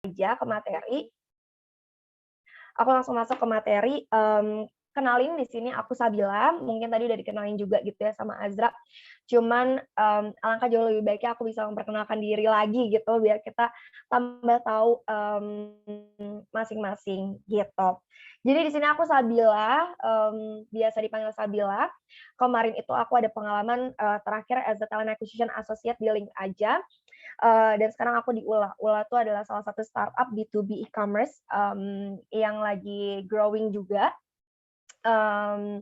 aja ke materi. Aku langsung masuk ke materi, kenalin di sini aku Sabila, mungkin tadi udah dikenalin juga gitu ya sama Azra. Cuman, alangkah jauh lebih baiknya aku bisa memperkenalkan diri lagi gitu, biar kita tambah tahu, masing-masing gitu. Jadi di sini aku Sabila, biasa dipanggil Sabila. Kemarin itu aku ada pengalaman, terakhir as a talent acquisition associate di Link Aja. Dan sekarang aku di Ula. Ula itu adalah salah satu startup B2B e-commerce, yang lagi growing juga. Mmm,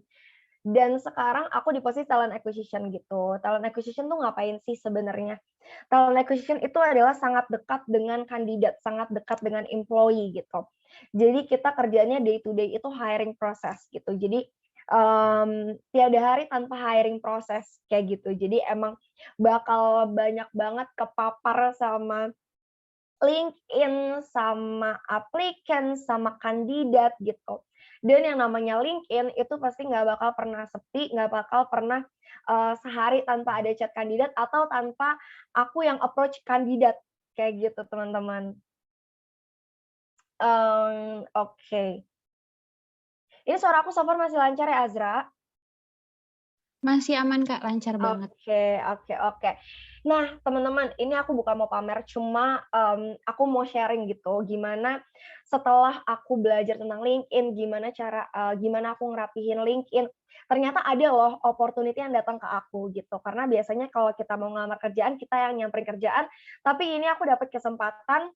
dan sekarang aku di posisi talent acquisition gitu. Talent acquisition tuh ngapain sih sebenarnya? Talent acquisition itu adalah sangat dekat dengan kandidat, sangat dekat dengan employee gitu. Jadi kita kerjanya day to day itu hiring process gitu. Jadi, tiada hari tanpa hiring process kayak gitu. Jadi emang bakal banyak banget kepapar sama LinkedIn, sama applicant, sama kandidat gitu. Dan yang namanya LinkedIn itu pasti nggak bakal pernah sepi, nggak bakal pernah, sehari tanpa ada chat kandidat atau tanpa aku yang approach kandidat, kayak gitu teman-teman. Oke. Ini suara aku so far masih lancar ya, Azra? Masih aman, Kak, lancar banget. Oke oke oke. Nah, teman-teman, ini aku bukan mau pamer, cuma, aku mau sharing gitu, gimana setelah aku belajar tentang LinkedIn, gimana aku ngerapihin LinkedIn, ternyata ada loh opportunity yang datang ke aku gitu. Karena biasanya kalau kita mau ngelamar kerjaan, kita yang nyamperin kerjaan, tapi ini aku dapat kesempatan,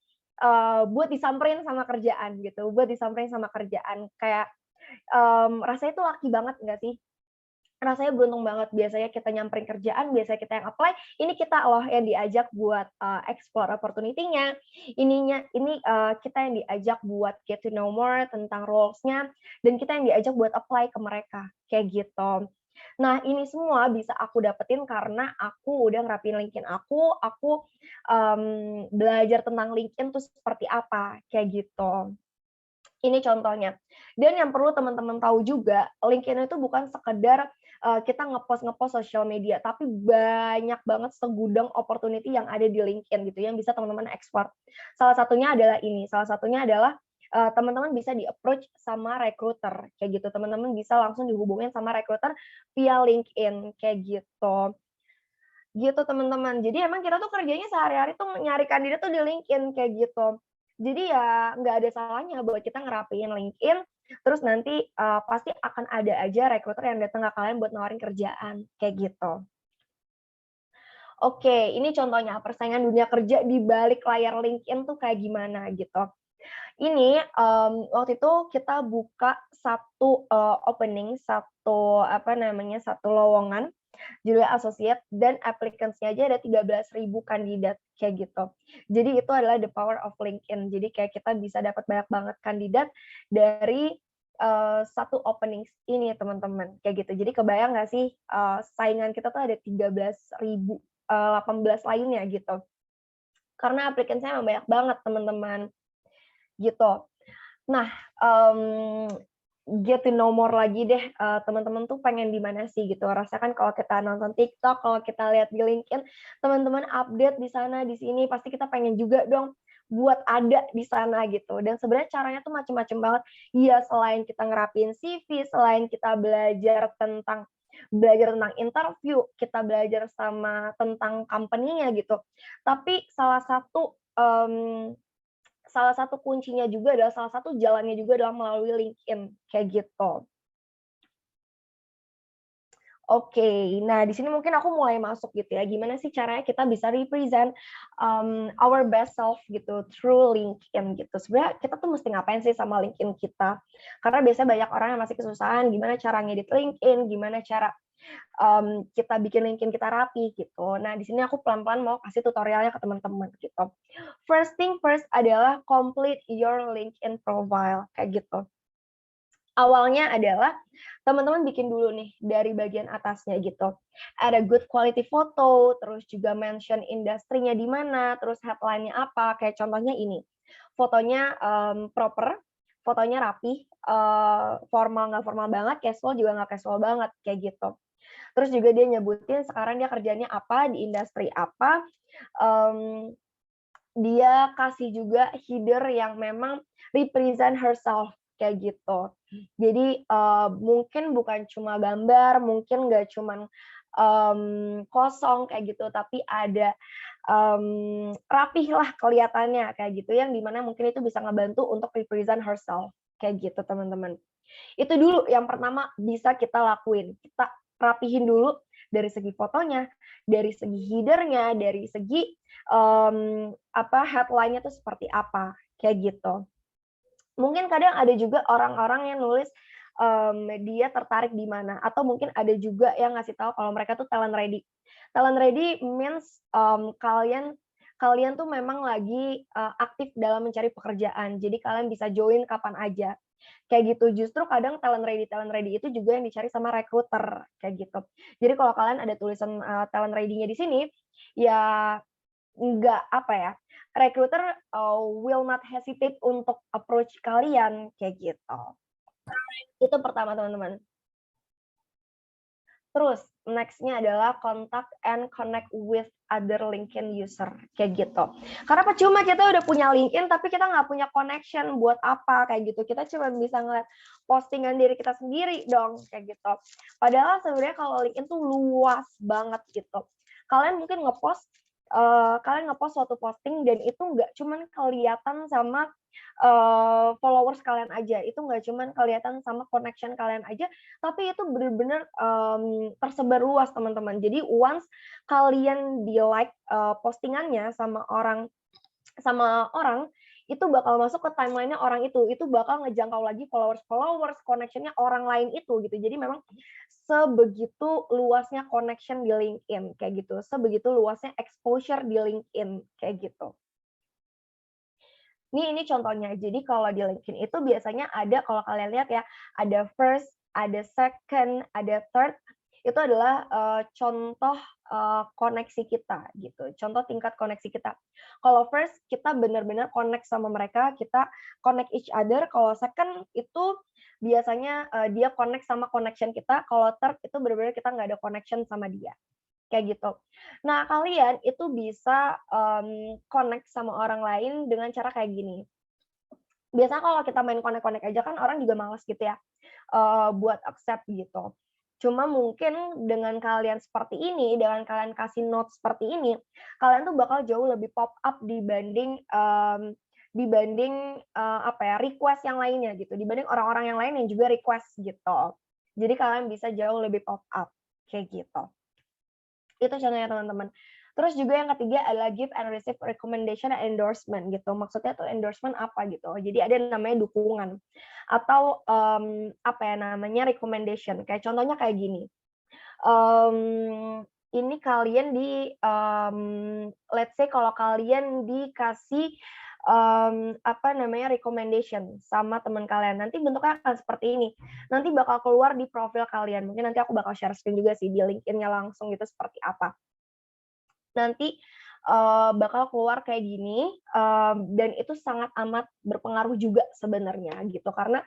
buat disamperin sama kerjaan gitu, buat disamperin sama kerjaan. Kayak, rasanya tuh lucky banget nggak sih? Rasanya beruntung banget, biasanya kita nyamperin kerjaan, biasanya kita yang apply, ini kita loh yang diajak buat, explore opportunity-nya, kita yang diajak buat get to know more tentang roles-nya, dan kita yang diajak buat apply ke mereka, kayak gitu. Nah, ini semua bisa aku dapetin karena aku udah ngerapiin LinkedIn aku, belajar tentang LinkedIn tuh seperti apa, kayak gitu. Ini contohnya. Dan yang perlu teman-teman tahu juga, LinkedIn itu bukan sekedar, kita ngepost-ngepost sosial media, tapi banyak banget segudang opportunity yang ada di LinkedIn gitu, yang bisa teman-teman ekspor. Salah satunya adalah, teman-teman bisa di-approach sama recruiter, kayak gitu. Teman-teman bisa langsung dihubungin sama recruiter via LinkedIn, kayak gitu. Gitu teman-teman. Jadi emang kita tuh kerjanya sehari-hari tuh nyari kandidat tuh di LinkedIn kayak gitu. Jadi ya nggak ada salahnya buat kita ngerapiin LinkedIn, terus nanti, pasti akan ada aja recruiter yang datang ke kalian buat nawarin kerjaan, kayak gitu. Oke, ini contohnya persaingan dunia kerja di balik layar LinkedIn tuh kayak gimana gitu. Ini, waktu itu kita buka satu, opening, satu lowongan judulnya associate dan applicants-nya aja ada 13.000 kandidat, kayak gitu. Jadi itu adalah the power of LinkedIn. Jadi kayak kita bisa dapat banyak banget kandidat dari, satu openings ini teman-teman, kayak gitu. Jadi kebayang nggak sih, saingan kita tuh ada 13.000, 18 lainnya gitu. Karena applicants-nya emang banyak banget teman-teman, gitu. Nah, get to know more lagi deh, teman-teman tuh pengen di mana sih gitu. Rasakan kalau kita nonton TikTok, kalau kita lihat di LinkedIn, teman-teman update di sana, di sini, pasti kita pengen juga dong buat ada di sana gitu. Dan sebenarnya caranya tuh macem-macem banget. Iya, selain kita ngerapiin CV, selain kita belajar tentang interview, kita belajar tentang company-nya gitu. Tapi salah satu kuncinya juga adalah salah satu jalannya juga adalah melalui LinkedIn, kayak gitu. Oke, nah di sini mungkin aku mulai masuk gitu ya, gimana sih caranya kita bisa represent, our best self gitu through LinkedIn gitu. Sebenarnya kita tuh mesti ngapain sih sama LinkedIn kita? Karena biasanya banyak orang yang masih kesusahan gimana cara ngedit LinkedIn, gimana cara, kita bikin LinkedIn kita rapi gitu. Nah di sini aku pelan-pelan mau kasih tutorialnya ke teman-teman gitu. First thing first adalah complete your LinkedIn profile, kayak gitu. Awalnya adalah teman-teman bikin dulu nih dari bagian atasnya gitu. Ada good quality foto, terus juga mention industrinya di mana, terus headline-nya apa, kayak contohnya ini. Fotonya, proper, fotonya rapi, formal nggak formal banget, casual juga nggak casual banget, kayak gitu. Terus juga dia nyebutin sekarang dia kerjanya apa, di industri apa, mmm dia kasih juga header yang memang represent herself kayak gitu. Jadi mungkin bukan cuma gambar, mungkin nggak cuman kosong kayak gitu, tapi ada rapih lah kelihatannya kayak gitu, yang dimana mungkin itu bisa ngebantu untuk represent herself kayak gitu teman-teman. Itu dulu yang pertama bisa kita lakuin. Kita rapihin dulu dari segi fotonya, dari segi header-nya, dari segi headline-nya tuh seperti apa, kayak gitu. Mungkin kadang ada juga orang-orang yang nulis dia tertarik di mana, atau mungkin ada juga yang ngasih tahu kalau mereka tuh talent ready. Talent ready means kalian tuh memang lagi aktif dalam mencari pekerjaan. Jadi kalian bisa join kapan aja. Kayak gitu. Justru kadang talent ready itu juga yang dicari sama recruiter, kayak gitu. Jadi kalau kalian ada tulisan talent ready-nya di sini, ya nggak apa ya, recruiter will not hesitate untuk approach kalian, kayak gitu. Itu pertama teman-teman. Terus next-nya adalah contact and connect with other LinkedIn user, kayak gitu. Karena percuma kita udah punya LinkedIn tapi kita nggak punya connection, buat apa kayak gitu. Kita cuma bisa ngeliat postingan diri kita sendiri dong, kayak gitu. Padahal sebenarnya kalau LinkedIn tuh luas banget gitu. Kalian mungkin ngepost suatu posting dan itu nggak cuman kelihatan sama followers kalian aja, itu nggak cuman kelihatan sama connection kalian aja, tapi itu bener-bener tersebar luas teman-teman. Jadi once kalian di-like postingannya sama orang, itu bakal masuk ke timeline-nya orang itu bakal ngejangkau lagi followers, connection-nya orang lain itu gitu. Jadi memang sebegitu luasnya connection di LinkedIn kayak gitu, sebegitu luasnya exposure di LinkedIn kayak gitu. Ini contohnya. Jadi kalau di LinkedIn itu biasanya ada, kalau kalian lihat ya, ada first, ada second, ada third. Itu adalah contoh koneksi kita gitu. Contoh tingkat koneksi kita. Kalau first kita benar-benar connect sama mereka, kita connect each other. Kalau second itu biasanya dia connect sama connection kita. Kalau third itu benar-benar kita nggak ada connection sama dia. Kayak gitu. Nah, kalian itu bisa connect sama orang lain dengan cara kayak gini. Biasanya kalau kita main connect-connect aja kan orang juga malas gitu ya, buat accept gitu. Cuma mungkin dengan kalian seperti ini, dengan kalian kasih note seperti ini, kalian tuh bakal jauh lebih pop up dibanding request yang lainnya gitu, dibanding orang-orang yang lain yang juga request gitu. Jadi kalian bisa jauh lebih pop up, kayak gitu. Itu contohnya teman-teman. Terus juga yang ketiga adalah give and receive recommendation and endorsement gitu. Maksudnya tuh endorsement apa gitu. Jadi ada namanya dukungan atau recommendation. Kayak contohnya kayak gini. Ini kalian let's say kalau kalian dikasih recommendation sama teman kalian. Nanti bentuknya akan seperti ini. Nanti bakal keluar di profil kalian. Mungkin nanti aku bakal share screen juga sih di LinkedIn-nya langsung gitu seperti apa. Nanti bakal keluar kayak gini, dan itu sangat amat berpengaruh juga sebenarnya gitu. Karena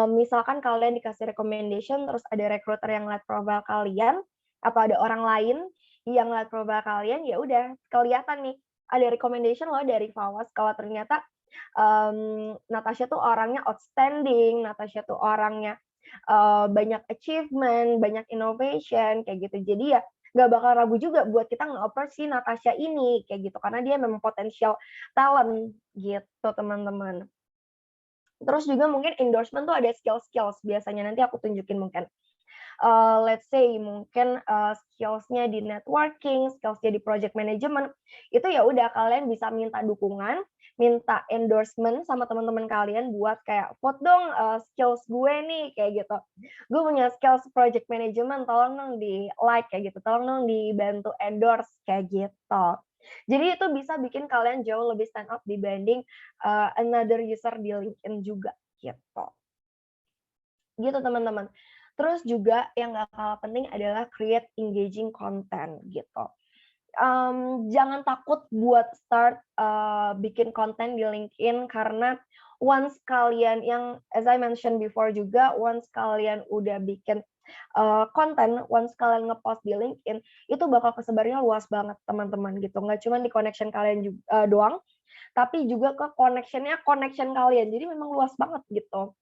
misalkan kalian dikasih recommendation, terus ada recruiter yang lihat profile kalian, atau ada orang lain yang lihat profile kalian, ya udah kelihatan nih, ada recommendation loh dari Fawas kalau ternyata Natasha tuh orangnya outstanding, Natasha tuh orangnya banyak achievement, banyak innovation, kayak gitu. Jadi ya nggak bakal ragu juga buat kita nge-approach si Natasha ini, kayak gitu. Karena dia memang potensial talent, gitu teman-teman. Terus juga mungkin endorsement tuh ada skills biasanya, nanti aku tunjukin mungkin. Let's say mungkin skills-nya di networking, skills-nya di project management, itu ya udah kalian bisa minta dukungan, minta endorsement sama teman-teman kalian buat kayak, "Vote dong skills gue nih," kayak gitu. "Gue punya skills project management, tolong dong di-like," kayak gitu, "tolong dong dibantu endorse," kayak gitu. Jadi itu bisa bikin kalian jauh lebih stand out dibanding another user di LinkedIn juga, gitu. Gitu teman-teman. Terus juga yang nggak kalah penting adalah create engaging content gitu. Jangan takut buat start, bikin konten di LinkedIn karena once kalian yang as I mentioned before juga, once kalian udah bikin, konten, once kalian ngepost di LinkedIn, itu bakal kesebarnya luas banget teman-teman gitu, nggak cuma di connection kalian doang, tapi juga ke connection kalian, jadi memang luas banget gitu.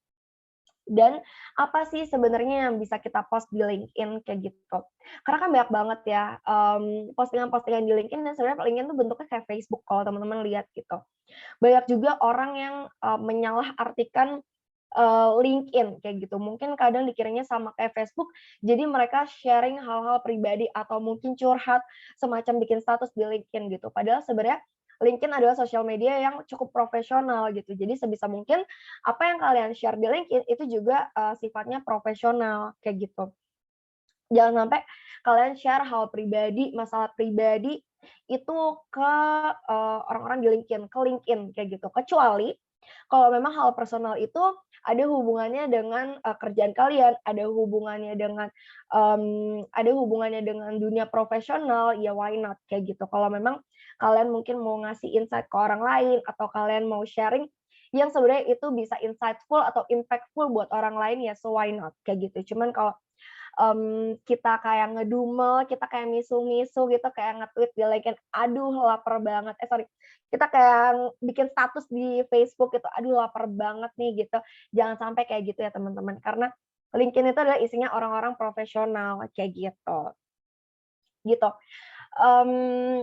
Dan apa sih sebenarnya yang bisa kita post di LinkedIn kayak gitu. Karena kan banyak banget ya, postingan-postingan di LinkedIn dan sebenarnya LinkedIn tuh bentuknya kayak Facebook kalau teman-teman lihat gitu. Banyak juga orang yang, menyalahartikan, LinkedIn kayak gitu. Mungkin kadang dikiranya sama kayak Facebook, jadi mereka sharing hal-hal pribadi atau mungkin curhat semacam bikin status di LinkedIn gitu. Padahal sebenarnya LinkedIn adalah sosial media yang cukup profesional gitu. Jadi sebisa mungkin apa yang kalian share di LinkedIn itu juga, sifatnya profesional kayak gitu. Jangan sampai kalian share hal pribadi, masalah pribadi itu ke, orang-orang di LinkedIn kayak gitu. Kecuali kalau memang hal personal itu ada hubungannya dengan, kerjaan kalian, ada hubungannya dengan dunia profesional, ya why not kayak gitu. Kalau memang kalian mungkin mau ngasih insight ke orang lain atau kalian mau sharing yang sebenarnya itu bisa insightful atau impactful buat orang lain, ya so why not kayak gitu. Cuman kalau kita kayak ngedumel, kita kayak misu-misu gitu, kayak nge-tweet di LinkedIn, "Aduh lapar banget," sorry, kita kayak bikin status di Facebook gitu, "Aduh lapar banget nih," gitu. Jangan sampai kayak gitu ya teman-teman, karena LinkedIn itu adalah isinya orang-orang profesional, kayak gitu.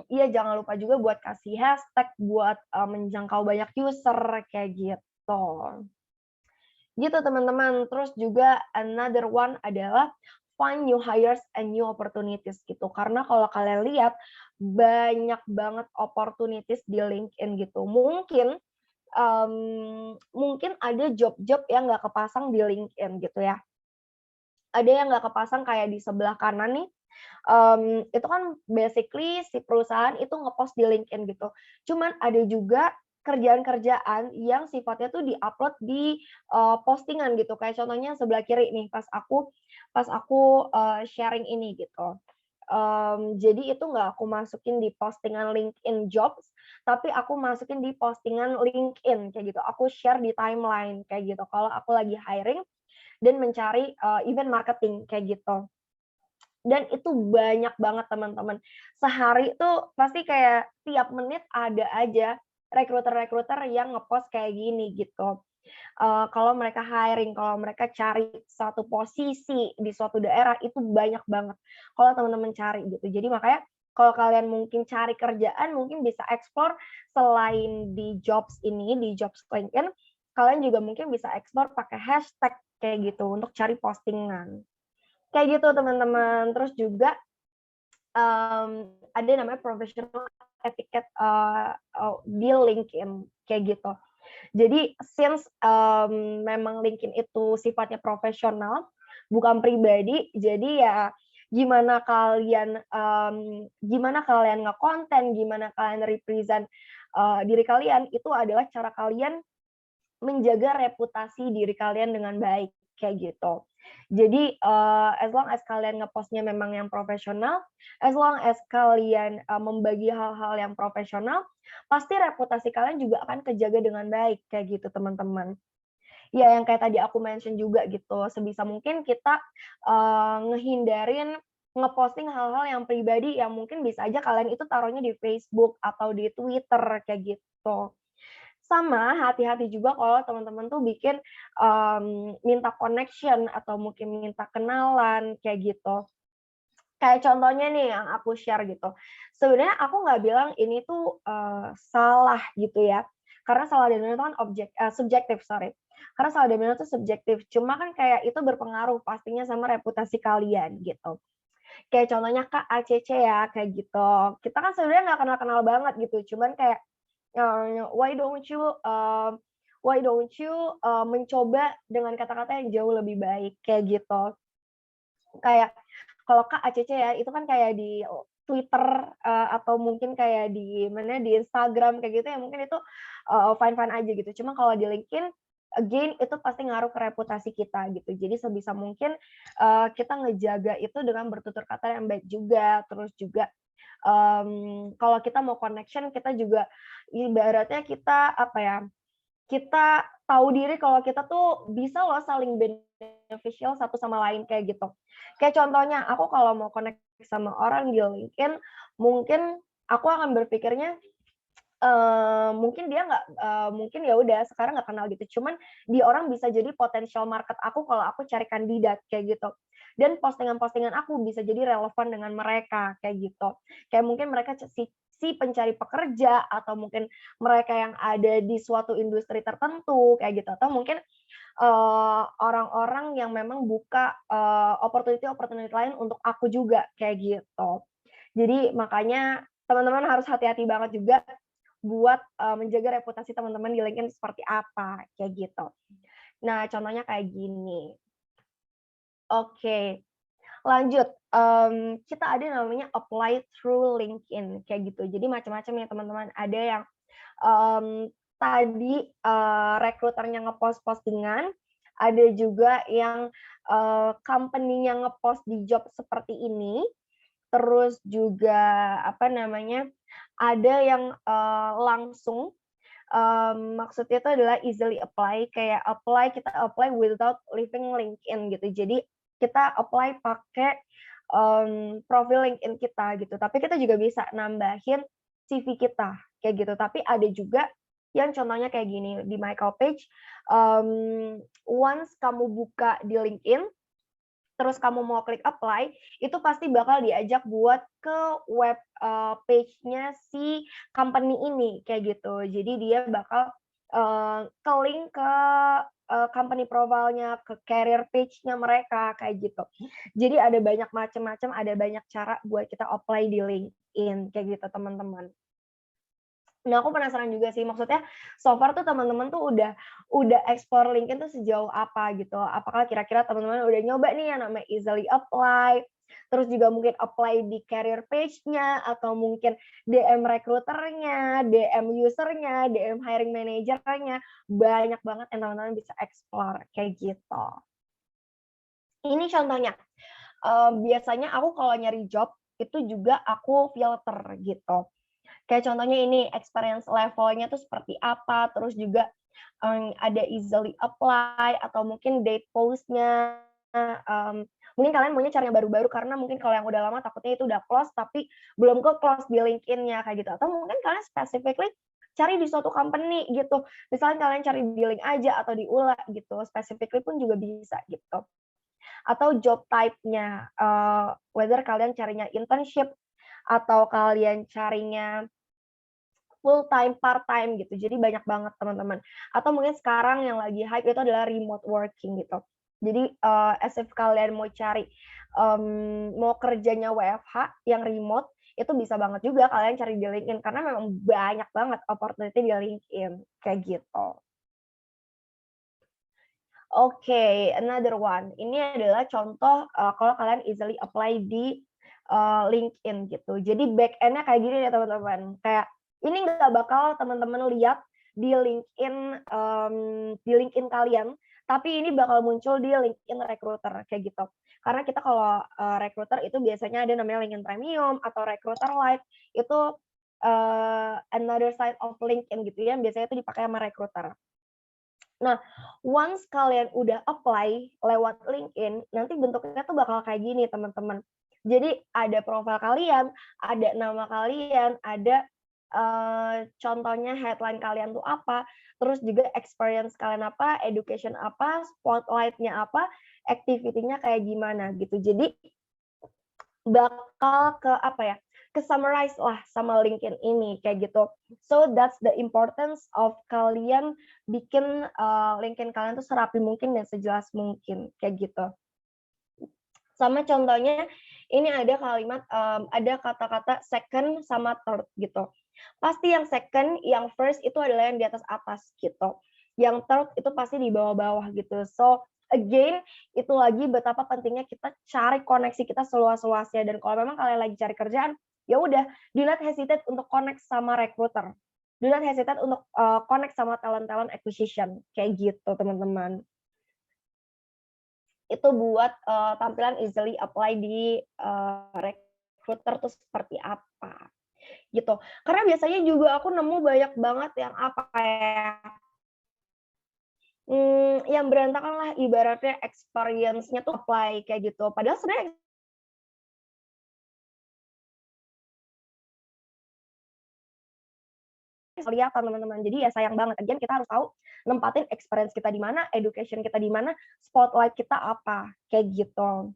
Iya jangan lupa juga buat kasih hashtag buat, menjangkau banyak user, kayak gitu. Gitu teman-teman. Terus juga another one adalah find new hires and new opportunities gitu. Karena kalau kalian lihat banyak banget opportunities di LinkedIn gitu. Mungkin ada job-job yang nggak kepasang di LinkedIn gitu ya. Ada yang nggak kepasang kayak di sebelah kanan nih, itu kan basically si perusahaan itu ngepost di LinkedIn gitu. Cuman ada juga kerjaan-kerjaan yang sifatnya tuh di-upload di, postingan gitu, kayak contohnya sebelah kiri nih pas aku, sharing ini gitu. Jadi itu nggak aku masukin di postingan LinkedIn Jobs, tapi aku masukin di postingan LinkedIn kayak gitu, aku share di timeline kayak gitu, kalau aku lagi hiring dan mencari, event marketing kayak gitu. Dan itu banyak banget teman-teman. Sehari tuh pasti kayak tiap menit ada aja rekruter-rekruter yang ngepost kayak gini gitu. Kalau mereka hiring, kalau mereka cari satu posisi di suatu daerah itu banyak banget kalau teman-teman cari gitu. Jadi makanya kalau kalian mungkin cari kerjaan mungkin bisa explore selain di jobs ini, di jobs LinkedIn, kalian juga mungkin bisa explore pakai hashtag kayak gitu untuk cari postingan. Kayak gitu teman-teman. Terus juga, ada namanya professional etiquette, di LinkedIn, kayak gitu. Jadi since, memang LinkedIn itu sifatnya profesional, bukan pribadi, jadi ya gimana kalian ngekonten, gimana kalian represent, diri kalian, itu adalah cara kalian menjaga reputasi diri kalian dengan baik, kayak gitu. Jadi, as long as kalian nge-post-nya memang yang profesional, as long as kalian, membagi hal-hal yang profesional, pasti reputasi kalian juga akan kejaga dengan baik, kayak gitu teman-teman. Ya yang kayak tadi aku mention juga gitu, sebisa mungkin kita, ngehindarin nge-posting hal-hal yang pribadi yang mungkin bisa aja kalian itu taruhnya di Facebook atau di Twitter, kayak gitu. Sama hati-hati juga kalau teman-teman tuh bikin, minta connection atau mungkin minta kenalan kayak gitu. Kayak contohnya nih yang aku share gitu. Sebenarnya aku nggak bilang ini tuh, salah gitu ya, karena salah dan benar itu kan subjektif, sorry. Karena salah dan benar itu subjektif, cuma kan kayak itu berpengaruh pastinya sama reputasi kalian gitu. Kayak contohnya Kak ACC ya, kayak gitu. Kita kan sebenarnya nggak kenal-kenal banget gitu, cuman kayak, why don't you, mencoba dengan kata-kata yang jauh lebih baik, kayak gitu. Kayak kalau Kak ACC ya, itu kan kayak di Twitter, atau mungkin kayak di mana, di Instagram kayak gitu ya, mungkin itu, fine-fine aja gitu. Cuma kalau di LinkedIn, again itu pasti ngaruh ke reputasi kita gitu. Jadi sebisa mungkin kita ngejaga itu dengan bertutur kata yang baik juga, terus juga kalau kita mau connection kita juga ibaratnya kita apa ya, kita tahu diri kalau kita tuh bisa loh saling beneficial satu sama lain kayak gitu. Kayak contohnya aku kalau mau connect sama orang di LinkedIn, mungkin aku akan berpikirnya mungkin dia nggak mungkin ya udah sekarang nggak kenal gitu, cuman dia orang bisa jadi potensial market aku kalau aku cari kandidat kayak gitu. Dan postingan-postingan aku bisa jadi relevan dengan mereka kayak gitu. Kayak mungkin mereka si pencari pekerja atau mungkin mereka yang ada di suatu industri tertentu kayak gitu, atau mungkin orang-orang yang memang buka opportunity-opportunity lain untuk aku juga kayak gitu. Jadi makanya teman-teman harus hati-hati banget juga buat menjaga reputasi teman-teman di LinkedIn seperti apa, kayak gitu. Nah, contohnya kayak gini. Oke, lanjut, kita ada namanya apply through LinkedIn, kayak gitu. Jadi macam-macam ya teman-teman, ada yang tadi rekruternya ngepost postingan, ada juga yang company-nya ngepost di job seperti ini, terus juga apa namanya, ada yang langsung, maksudnya itu adalah easily apply, kayak kita apply without leaving LinkedIn gitu. Jadi kita apply pakai profil LinkedIn kita gitu, tapi kita juga bisa nambahin CV kita kayak gitu. Tapi ada juga yang contohnya kayak gini di My Call page, once kamu buka di LinkedIn terus kamu mau klik apply, itu pasti bakal diajak buat ke web page-nya si company ini, kayak gitu. Jadi dia bakal ke link ke company profile-nya, ke career page-nya mereka, kayak gitu. Jadi ada banyak macam-macam, ada banyak cara buat kita apply di LinkedIn, kayak gitu teman-teman. Nah, aku penasaran juga sih, maksudnya so far tuh teman-teman tuh udah explore LinkedIn tuh sejauh apa gitu? Apakah kira-kira teman-teman udah nyoba nih yang namanya easily apply, terus juga mungkin apply di career page-nya, atau mungkin DM recruiter-nya, DM user-nya, DM hiring manager-nya, banyak banget yang teman-teman bisa explore, kayak gitu. Ini contohnya, biasanya aku kalau nyari job, itu juga aku filter gitu. Kayak contohnya ini experience levelnya tuh seperti apa, terus juga ada easily apply atau mungkin date post-nya, mungkin kalian maunya cari yang baru-baru karena mungkin kalau yang udah lama takutnya itu udah close tapi belum ke-close di LinkedIn-nya kayak gitu, atau mungkin kalian specifically cari di suatu company gitu. Misalnya kalian cari di link aja atau di Ula gitu, specifically pun juga bisa gitu. Atau job type-nya, whether kalian carinya internship atau kalian carinya full time, part time gitu. Jadi banyak banget teman-teman. Atau mungkin sekarang yang lagi hype itu adalah remote working gitu. Jadi as if kalian mau cari mau kerjanya WFH yang remote, itu bisa banget juga kalian cari di LinkedIn karena memang banyak banget opportunity di LinkedIn kayak gitu. Oke, another one. Ini adalah contoh kalau kalian easily apply di LinkedIn gitu. Jadi back end-nya kayak gini ya teman-teman. Kayak ini nggak bakal teman-teman lihat di LinkedIn kalian, tapi ini bakal muncul di LinkedIn Recruiter kayak gitu. Karena kita kalau Recruiter itu biasanya ada namanya LinkedIn Premium atau Recruiter Lite, itu another side of LinkedIn gitu ya, biasanya itu dipakai sama Recruiter. Nah, once kalian udah apply lewat LinkedIn, nanti bentuknya tuh bakal kayak gini teman-teman. Jadi ada profil kalian, ada nama kalian, ada contohnya headline kalian tuh apa, terus juga experience kalian apa, education apa, spotlight-nya apa, activity-nya kayak gimana gitu. Jadi bakal ke apa ya, ke-summarize lah sama LinkedIn ini kayak gitu. So that's the importance of kalian bikin LinkedIn kalian tuh serapi mungkin dan sejelas mungkin kayak gitu. Sama contohnya ini ada kalimat ada kata-kata second sama third gitu. Pasti yang second, yang first itu adalah yang di atas gitu. Yang third itu pasti di bawah-bawah gitu. So again, itu lagi betapa pentingnya kita cari koneksi kita seluas-luasnya, dan kalau memang kalian lagi cari kerjaan, ya udah, do not hesitate untuk connect sama recruiter. do not hesitate untuk connect sama talent-talent acquisition kayak gitu teman-teman. Itu buat tampilan easily apply di recruiter tuh seperti apa gitu. Karena biasanya juga aku nemu banyak banget yang apa ya, yang berantakan lah ibaratnya experience-nya tuh apply kayak gitu. Padahal sebenarnya kelihatan teman-teman. Jadi ya sayang banget. Again kita harus tahu nempatin experience kita di mana, education kita di mana, spotlight kita apa, kayak gitu.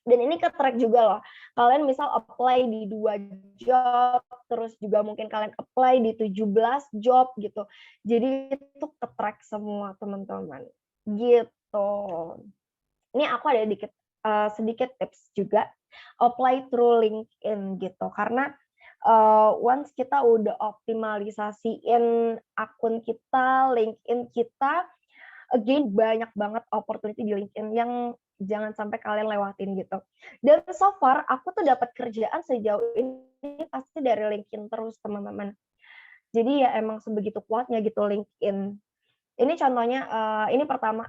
Dan ini ke-track juga loh. Kalian misal apply di 2 job, terus juga mungkin kalian apply di 17 job gitu. Jadi itu ke-track semua teman-teman, gitu. Ini aku ada sedikit tips juga, apply through LinkedIn gitu. Karena once kita udah optimalisasiin akun kita, LinkedIn kita, again banyak banget opportunity di LinkedIn yang jangan sampai kalian lewatin gitu. Dan so far aku tuh dapat kerjaan sejauh ini pasti dari LinkedIn terus teman-teman. Jadi ya emang sebegitu kuatnya gitu LinkedIn. Ini contohnya, ini pertama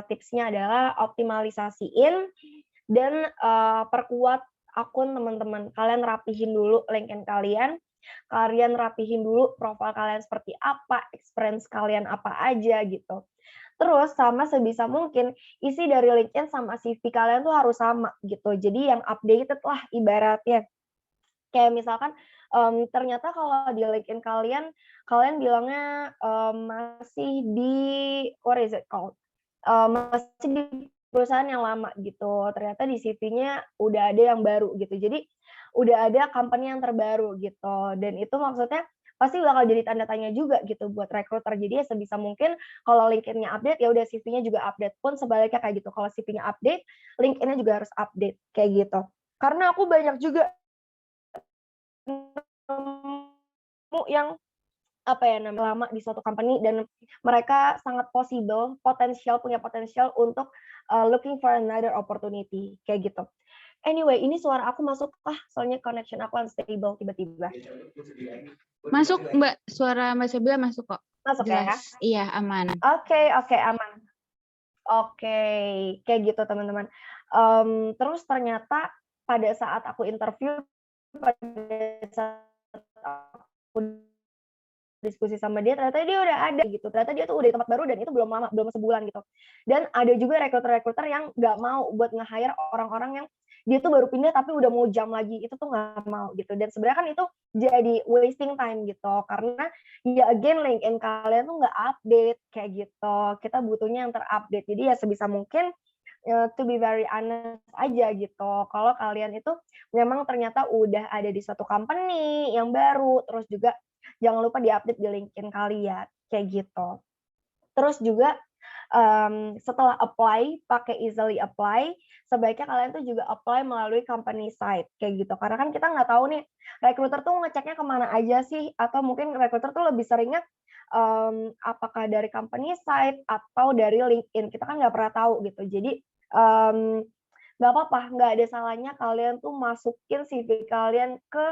tipsnya adalah optimalisasiin dan perkuat akun teman-teman. Kalian rapihin dulu LinkedIn kalian rapihin dulu profil kalian seperti apa, experience kalian apa aja gitu. Terus sama sebisa mungkin isi dari LinkedIn sama CV kalian tuh harus sama gitu. Jadi yang updated lah ibaratnya. Kayak misalkan, ternyata kalau di LinkedIn kalian bilangnya, masih di what is it called, masih di perusahaan yang lama gitu, ternyata di CV-nya udah ada yang baru gitu. Jadi, udah ada company yang terbaru gitu, dan itu maksudnya pasti bakal jadi tanda tanya juga gitu buat recruiter. Jadi ya sebisa mungkin kalau LinkedIn-nya update, ya udah CV-nya juga update, pun sebaliknya kayak gitu. Kalau CV-nya update, LinkedIn-nya juga harus update, kayak gitu. Karena aku banyak juga nemu yang apa ya namanya lama di suatu company dan mereka sangat punya potensial untuk looking for another opportunity kayak gitu. Anyway, ini suara aku masuk soalnya connection aku unstable tiba-tiba. Masuk Mbak, suara Mbak Sabila masuk kok. Masuk ya? Jelas. Iya, aman. Oke, aman. Oke, kayak gitu teman-teman. Terus ternyata pada saat aku interview, pada saat aku diskusi sama dia, ternyata dia udah ada gitu, ternyata dia tuh udah di tempat baru dan itu belum lama, belum sebulan gitu. Dan ada juga recruiter yang nggak mau buat nge-hire orang-orang yang dia tuh baru pindah tapi udah mau jam lagi, itu tuh nggak mau gitu. Dan sebenarnya kan itu jadi wasting time gitu, karena ya again LinkedIn kalian tuh nggak update kayak gitu. Kita butuhnya yang terupdate. Jadi ya sebisa mungkin to be very honest aja gitu. Kalau kalian itu memang ternyata udah ada di suatu company yang baru, terus juga jangan lupa di-update di LinkedIn kalian, kayak gitu. Terus juga setelah apply, pakai easily apply, sebaiknya kalian tuh juga apply melalui company site, kayak gitu. Karena kan kita nggak tahu nih, recruiter tuh ngeceknya kemana aja sih, atau mungkin recruiter tuh lebih seringnya apakah dari company site atau dari LinkedIn, kita kan nggak pernah tahu gitu. Jadi nggak apa-apa, nggak ada salahnya kalian tuh masukin CV kalian ke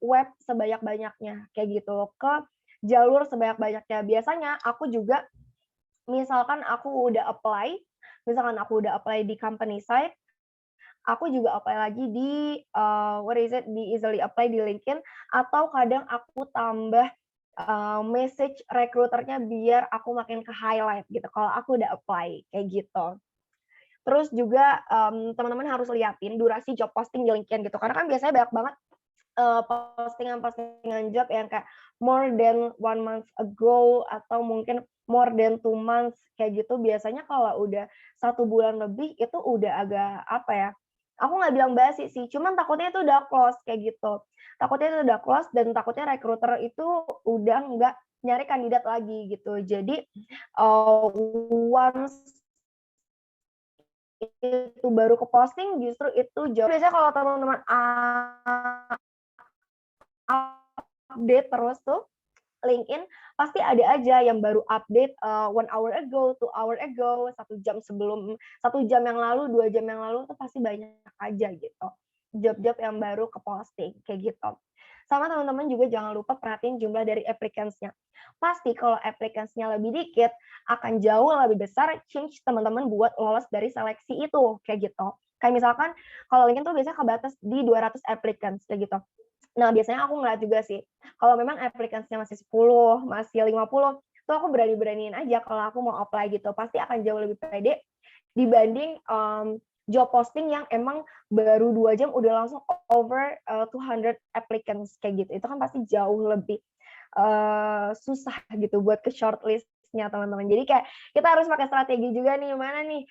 web sebanyak-banyaknya, kayak gitu, ke jalur sebanyak-banyaknya. Biasanya aku juga misalkan aku udah apply di company site, aku juga apply lagi di di easily apply di LinkedIn, atau kadang aku tambah message recruiter-nya biar aku makin ke-highlight gitu, kalau aku udah apply, kayak gitu. Terus juga teman-teman harus liatin durasi job posting di LinkedIn gitu, karena kan biasanya banyak banget postingan-postingan job yang kayak more than 1 month ago atau mungkin more than 2 months kayak gitu. Biasanya kalau udah 1 bulan lebih itu udah agak apa ya, aku nggak bilang basi sih, cuman takutnya itu udah close kayak gitu. Takutnya itu udah close dan takutnya recruiter itu udah nggak nyari kandidat lagi gitu. Jadi once itu baru ke posting justru itu jauh. Biasanya kalau teman-teman update terus tuh LinkedIn, pasti ada aja yang baru update 1 hour ago, 2 hour ago, 1 jam yang lalu, 2 jam yang lalu tuh pasti banyak aja gitu. Job-job yang baru ke posting kayak gitu. Sama teman-teman juga jangan lupa perhatiin jumlah dari applicants-nya. Pasti kalau applicants-nya lebih dikit, akan jauh lebih besar change teman-teman buat lolos dari seleksi itu, kayak gitu. Kayak misalkan kalau LinkedIn tuh biasanya kebatas di 200 applicants, kayak gitu. Nah, biasanya aku ngeliat juga sih, kalau memang applicants-nya masih 10, masih 50, tuh aku berani-beraniin aja kalau aku mau apply gitu. Pasti akan jauh lebih pede dibanding job posting yang emang baru 2 jam udah langsung over 200 applicants kayak gitu. Itu kan pasti jauh lebih susah gitu buat ke shortlist-nya teman-teman. Jadi kayak kita harus pakai strategi juga nih, mana nih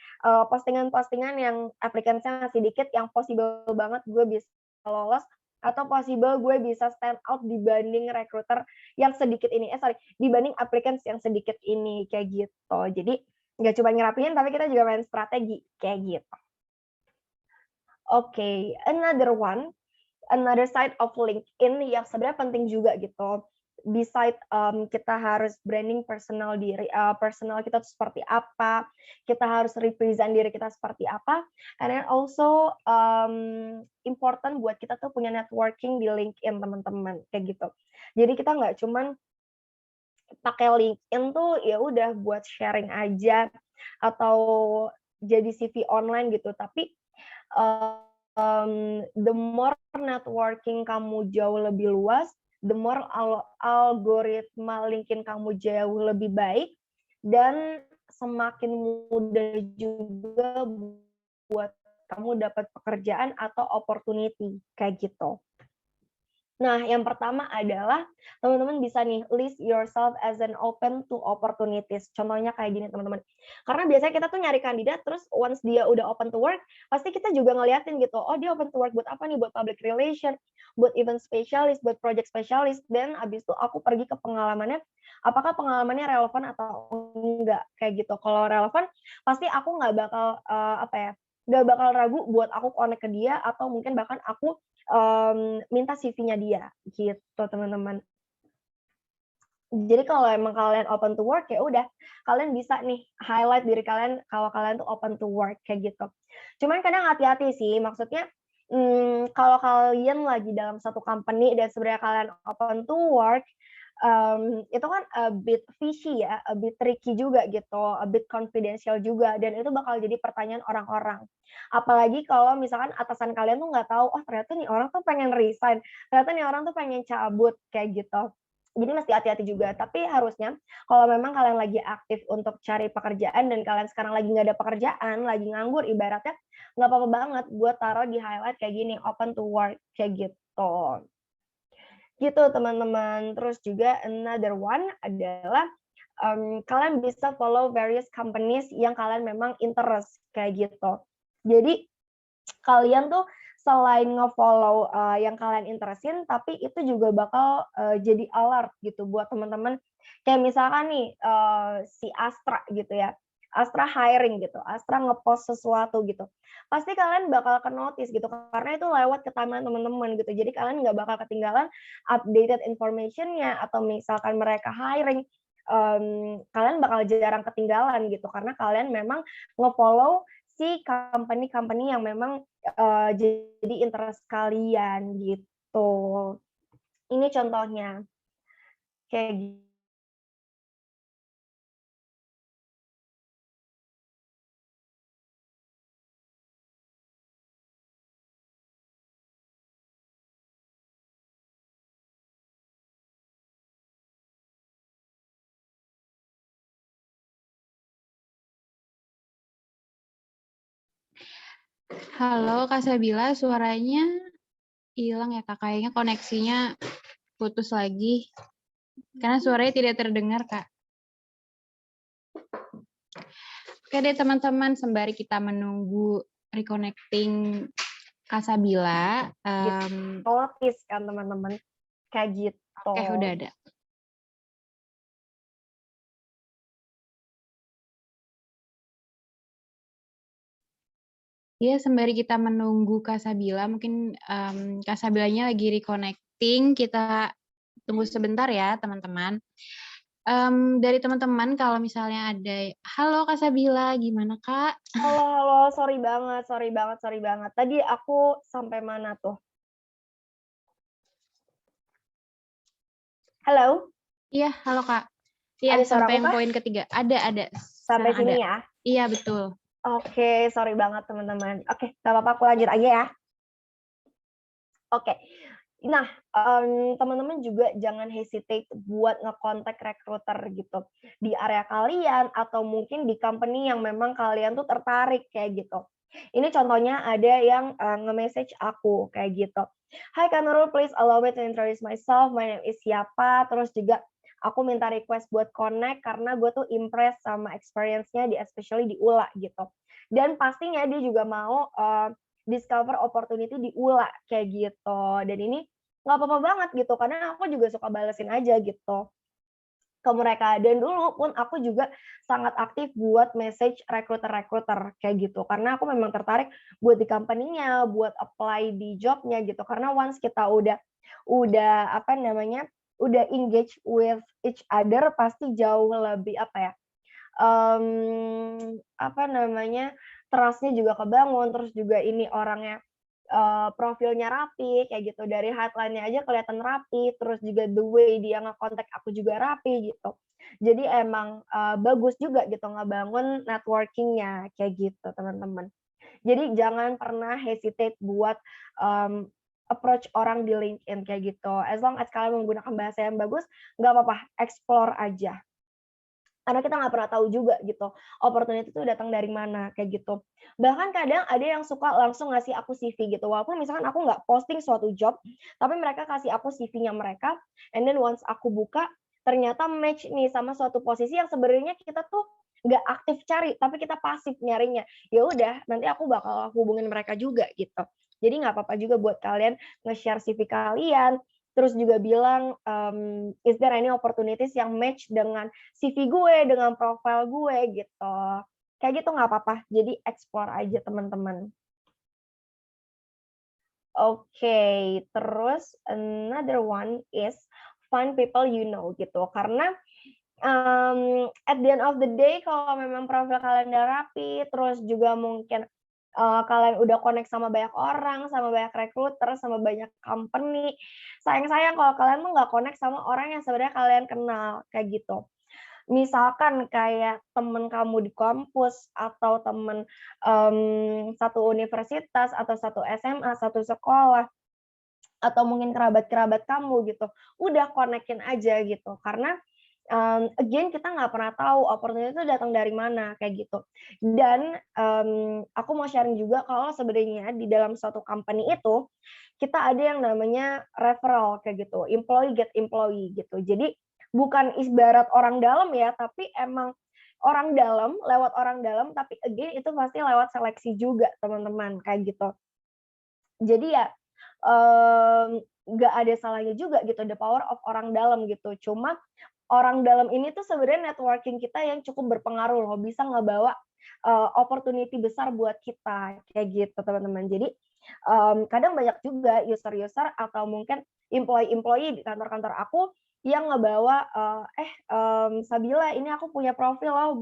postingan-postingan yang applicants-nya masih dikit yang possible banget gue bisa lolos atau possible gue bisa stand out dibanding recruiter yang sedikit ini. Dibanding applicants yang sedikit ini kayak gitu. Jadi nggak cuma ngerapiin tapi kita juga main strategi kayak gitu. Oke, another side of LinkedIn yang sebenarnya penting juga gitu. Beside kita harus branding personal personal kita tuh seperti apa, kita harus represent diri kita seperti apa, and then also important buat kita tuh punya networking di LinkedIn teman-teman kayak gitu. Jadi kita nggak cuman pakai LinkedIn tuh ya udah buat sharing aja atau jadi CV online gitu, tapi the more networking kamu jauh lebih luas, the more algoritma LinkedIn kamu jauh lebih baik, dan semakin mudah juga buat kamu dapat pekerjaan atau opportunity, kayak gitu. Nah, yang pertama adalah teman-teman bisa nih list yourself as an open to opportunities. Contohnya kayak gini teman-teman. Karena biasanya kita tuh nyari kandidat terus once dia udah open to work, pasti kita juga ngeliatin gitu. Oh, dia open to work buat apa nih? Buat public relation, buat event specialist, buat project specialist. Dan abis itu aku pergi ke pengalamannya, apakah pengalamannya relevan atau enggak kayak gitu. Kalau relevan, pasti aku nggak bakal nggak bakal ragu buat aku connect ke dia atau mungkin bahkan aku minta CV-nya dia, gitu teman-teman. Jadi kalau emang kalian open to work, ya udah, kalian bisa nih highlight diri kalian kalau kalian tuh open to work, kayak gitu. Cuman kadang hati-hati sih, maksudnya, kalau kalian lagi dalam satu company dan sebenarnya kalian open to work, itu kan a bit fishy ya, a bit tricky juga gitu, a bit confidential juga, dan itu bakal jadi pertanyaan orang-orang. Apalagi kalau misalkan atasan kalian tuh nggak tahu, oh ternyata nih orang tuh pengen resign, ternyata nih orang tuh pengen cabut, kayak gitu. Jadi mesti hati-hati juga, tapi harusnya kalau memang kalian lagi aktif untuk cari pekerjaan dan kalian sekarang lagi nggak ada pekerjaan, lagi nganggur ibaratnya, nggak apa-apa banget buat taruh di highlight kayak gini, open to work, kayak gitu. Gitu teman-teman. Terus juga another one adalah kalian bisa follow various companies yang kalian memang interest kayak gitu. Jadi kalian tuh selain nge-follow yang kalian interestin, tapi itu juga bakal jadi alert gitu buat teman-teman. Kayak misalkan nih si Astra gitu ya. Astra hiring gitu, Astra ngepost sesuatu gitu. Pasti kalian bakal ke-notice gitu karena itu lewat ke timeline teman-teman gitu. Jadi kalian nggak bakal ketinggalan updated information-nya atau misalkan mereka hiring, kalian bakal jarang ketinggalan gitu karena kalian memang nge-follow si company-company yang memang jadi interest kalian gitu. Ini contohnya. Kayak Halo Kak Sabila, suaranya hilang ya Kak. Kayaknya koneksinya putus lagi. Karena suaranya tidak terdengar Kak. Oke deh teman-teman, sembari kita menunggu reconnecting Kak Sabila. notice kan teman-teman. Kayak gitu. Oke, udah ada. Ya, sembari kita menunggu Kak Sabila, mungkin Kak Sabilanya lagi reconnecting, kita tunggu sebentar ya teman-teman. Dari teman-teman kalau misalnya ada, halo Kak Sabila, gimana Kak? Halo, sorry banget. Tadi aku sampai mana tuh? Halo? Iya, halo Kak. Iya, Ada sampai suaraku yang kah? poin ketiga. Ada. Sampai Sekarang ada. sini ya? Iya, betul. Oke, sorry banget teman-teman. Oke, nggak apa-apa aku lanjut aja ya. Oke. Nah, teman-teman juga jangan hesitate buat ngekontak recruiter gitu, di area kalian atau mungkin di company yang memang kalian tuh tertarik kayak gitu. Ini contohnya ada yang, nge-message aku kayak gitu, "Hai Kak Nurul, please allow me to introduce myself, my name is siapa," terus juga aku minta request buat connect karena gue tuh impress sama experience-nya di especially di ULA gitu. Dan pastinya dia juga mau, discover opportunity di ULA kayak gitu. Dan ini nggak apa-apa banget gitu, karena aku juga suka balesin aja gitu ke mereka. Dan dulu pun aku juga sangat aktif buat message recruiter-recruiter kayak gitu, karena aku memang tertarik buat di company-nya, buat apply di job-nya gitu. Karena once kita udah apa namanya, udah engage with each other pasti jauh lebih apa ya, apa namanya, trust-nya juga kebangun, terus juga ini orangnya, profilnya rapi kayak gitu, dari headline-nya aja kelihatan rapi, terus juga the way dia nge-contact aku juga rapi gitu. Jadi emang, bagus juga gitu ngebangun networking-nya kayak gitu, teman-teman. Jadi jangan pernah hesitate buat, approach orang di LinkedIn kayak gitu. As long as kalian menggunakan bahasa yang bagus, nggak apa-apa, explore aja. Karena kita nggak pernah tahu juga gitu, opportunity itu datang dari mana, kayak gitu. Bahkan kadang ada yang suka langsung ngasih aku CV gitu, walaupun misalkan aku nggak posting suatu job, tapi mereka kasih aku CV-nya mereka, and then once aku buka, ternyata match nih sama suatu posisi yang sebenarnya kita tuh nggak aktif cari, tapi kita pasif nyarinya. Ya udah, nanti aku bakal hubungin mereka juga gitu. Jadi nggak apa-apa juga buat kalian nge-share CV kalian, terus juga bilang, "Is there any opportunities yang match dengan CV gue, dengan profile gue," gitu. Kayak gitu nggak apa-apa, jadi explore aja teman-teman. Oke, terus another one is find people you know gitu. Karena, at the end of the day kalau memang profil kalian udah rapi, terus juga mungkin, kalian udah connect sama banyak orang, sama banyak recruiter, sama banyak company, sayang-sayang kalau kalian tuh nggak connect sama orang yang sebenarnya kalian kenal, kayak gitu. Misalkan kayak temen kamu di kampus atau temen, satu universitas atau satu SMA, satu sekolah, atau mungkin kerabat-kerabat kamu gitu, udah connect-in aja gitu. Karena, again kita nggak pernah tahu opportunity itu datang dari mana, kayak gitu. Dan, aku mau sharing juga kalau sebenarnya di dalam suatu company itu, kita ada yang namanya referral kayak gitu, employee get employee gitu. Jadi bukan ibarat orang dalam ya, tapi emang orang dalam, lewat orang dalam, tapi again itu pasti lewat seleksi juga teman-teman, kayak gitu. Jadi ya, nggak ada salahnya juga gitu, the power of orang dalam gitu. Cuma orang dalam ini tuh sebenarnya networking kita yang cukup berpengaruh loh, bisa ngebawa, opportunity besar buat kita, kayak gitu teman-teman. Jadi, kadang banyak juga user-user atau mungkin employee-employee di kantor-kantor aku yang ngebawa, "Sabila ini aku punya profil loh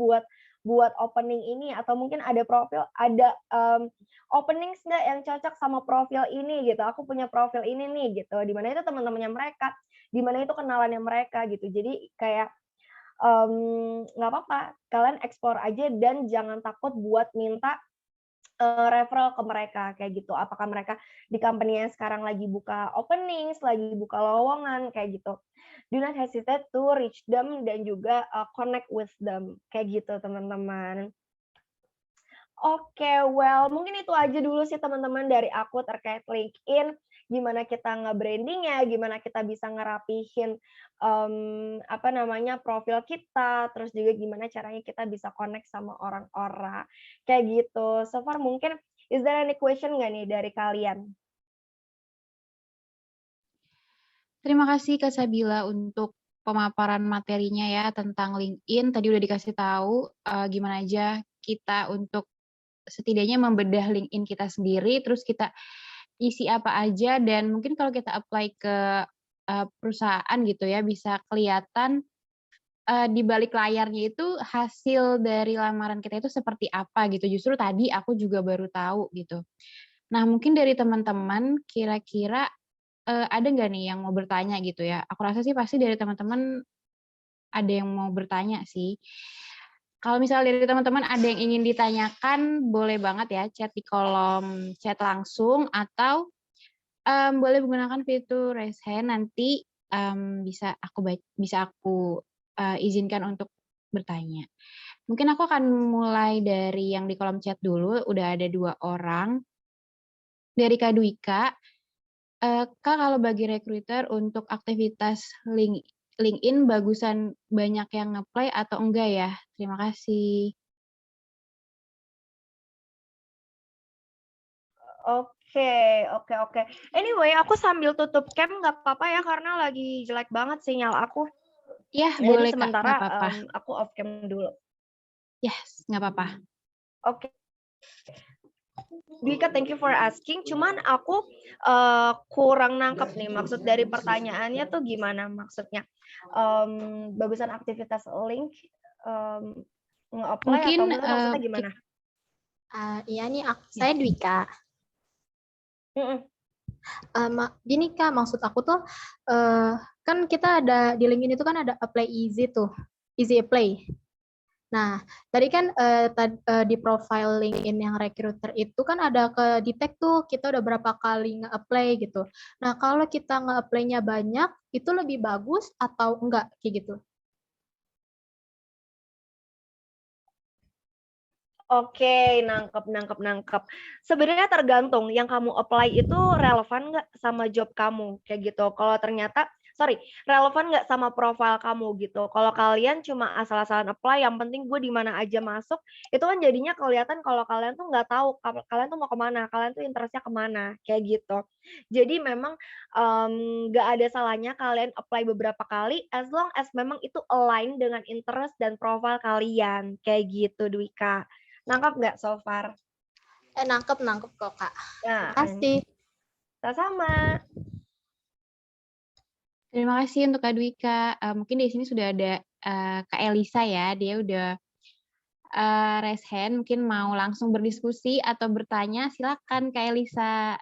buat opening ini," atau mungkin ada, openings nggak yang cocok sama profil ini gitu, aku punya profil ini nih gitu, di mana itu teman-temannya mereka, di mana itu kenalannya mereka gitu. Jadi kayak, nggak apa-apa, kalian explore aja dan jangan takut buat minta, referral ke mereka kayak gitu. Apakah mereka di company yang sekarang lagi buka openings, lagi buka lowongan kayak gitu. Do not hesitate to reach them dan juga, connect with them, kayak gitu teman-teman. Oke, well mungkin itu aja dulu sih teman-teman dari aku terkait LinkedIn, gimana kita nge-branding-nya, gimana kita bisa ngerapihin, apa namanya, profil kita, terus juga gimana caranya kita bisa connect sama orang-orang, kayak gitu. So far mungkin, is there any question nggak nih dari kalian? Terima kasih Kak Sabila untuk pemaparan materinya ya tentang LinkedIn. Tadi udah dikasih tahu, gimana aja kita untuk setidaknya membedah LinkedIn kita sendiri, terus kita isi apa aja dan mungkin kalau kita apply ke, perusahaan gitu ya, bisa kelihatan, di balik layarnya itu hasil dari lamaran kita itu seperti apa gitu. Justru tadi aku juga baru tahu gitu. Nah, mungkin dari teman-teman kira-kira ada nggak nih yang mau bertanya gitu ya? Aku rasa sih pasti dari teman-teman ada yang mau bertanya sih. Kalau misalnya dari teman-teman ada yang ingin ditanyakan, boleh banget ya chat di kolom chat langsung atau boleh menggunakan fitur raise hand nanti, bisa aku, izinkan untuk bertanya. Mungkin aku akan mulai dari yang di kolom chat dulu, udah ada 2 orang. Dari Kak Dwika, Kak, kalau bagi recruiter untuk aktivitas LinkedIn bagusan banyak yang nge-play atau enggak ya? Terima kasih. Oke, oke, oke. Anyway, aku sambil tutup cam nggak apa-apa ya karena lagi jelek banget sinyal aku. Iya, Jadi boleh Kak, sementara nggak apa-apa. aku off cam dulu. Yes, nggak apa-apa. Oke, Dika, thank you for asking. Cuman aku kurang nangkep nih maksud dari pertanyaannya tuh gimana maksudnya? Bagusan aktivitas link nge-apply Mungkin, atau enggak maksudnya gimana? Iya nih, saya Dwika. Mm-mm. Gini Kak, maksud aku tuh kan kita ada di LinkedIn itu kan ada apply easy tuh, easy apply. Nah, tadi kan di profile LinkedIn yang recruiter itu kan ada ke detect tuh kita udah berapa kali nge-apply gitu. Nah, kalau kita nge-apply-nya banyak, itu lebih bagus atau enggak kayak gitu? Oke, nangkep, nangkep, nangkep. Sebenarnya tergantung yang kamu apply itu relevan nggak sama job kamu, kayak gitu. Kalau ternyata, relevan nggak sama profile kamu gitu. Kalau kalian cuma asal-asalan apply, yang penting gue di mana aja masuk, itu kan jadinya kelihatan kalau kalian tuh nggak tahu kalian tuh mau kemana, kalian tuh interestnya kemana, kayak gitu. Jadi memang nggak ada salahnya kalian apply beberapa kali, as long as memang itu align dengan interest dan profile kalian, kayak gitu, Dwika. Nangkap nggak so far? Nangkep kok Kak. Nah, Terima kasih. sama-sama. Terima kasih untuk Kak Dwika. Mungkin di sini sudah ada, Kak Elisa ya, dia udah, raise hand, mungkin mau langsung berdiskusi atau bertanya, silakan Kak Elisa.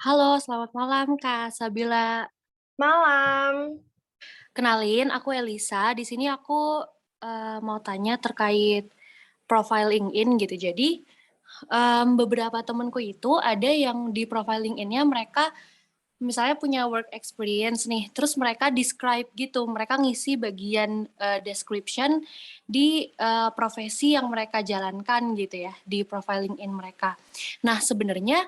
Halo, selamat malam Kak Sabila. Malam. Kenalin, aku Elisa. Di sini aku mau tanya terkait profile LinkedIn gitu. Jadi beberapa temenku itu ada yang di profile LinkedIn-nya mereka misalnya punya work experience nih, terus mereka describe gitu, mereka ngisi bagian description di profesi yang mereka jalankan gitu ya, di profile LinkedIn mereka. Nah, sebenarnya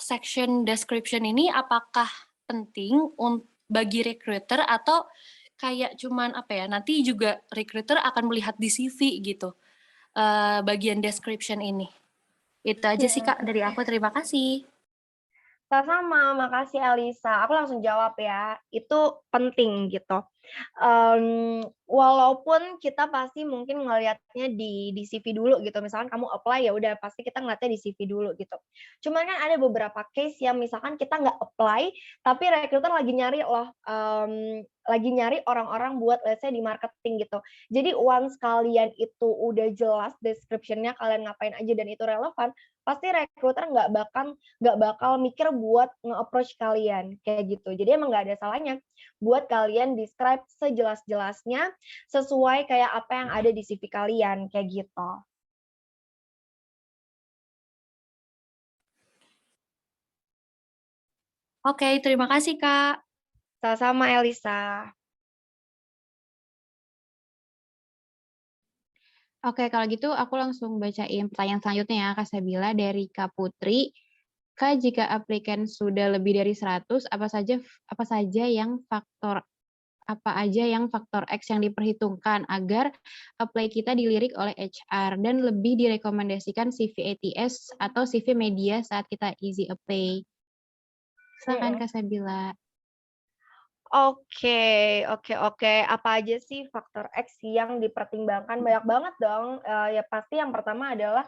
section description ini apakah penting bagi recruiter atau kayak cuman apa ya, nanti juga recruiter akan melihat di CV gitu, bagian description ini. Itu aja sih Kak dari aku, terima kasih. Sama, makasih Elisa. Aku langsung jawab ya. Itu penting gitu. Walaupun kita pasti mungkin ngelihatnya di CV dulu gitu. Misalkan kamu apply ya udah pasti kita ngeliatnya di CV dulu gitu. Cuman kan ada beberapa case yang misalkan kita nggak apply, tapi recruiter lagi nyari loh, lagi nyari orang-orang buat let's say di marketing gitu. Jadi once kalian itu udah jelas description-nya kalian ngapain aja dan itu relevan, pasti recruiter nggak bakal mikir buat nge-approach kalian kayak gitu. Jadi emang nggak ada salahnya buat kalian describe sejelas-jelasnya sesuai kayak apa yang ada di CV kalian kayak gitu. Oke, terima kasih Kak. Sama-sama Elisa. Oke, kalau gitu aku langsung bacain pertanyaan selanjutnya ya, Kak Sabila dari Kak Putri. Kak, jika applicant sudah lebih dari 100, apa saja yang faktor X yang diperhitungkan agar apply kita dilirik oleh HR dan lebih direkomendasikan CV ATS atau CV media saat kita easy apply. Silakan Kak Sabila. Oke, oke, oke. Apa aja sih faktor X yang dipertimbangkan? Banyak banget dong. Ya pasti yang pertama adalah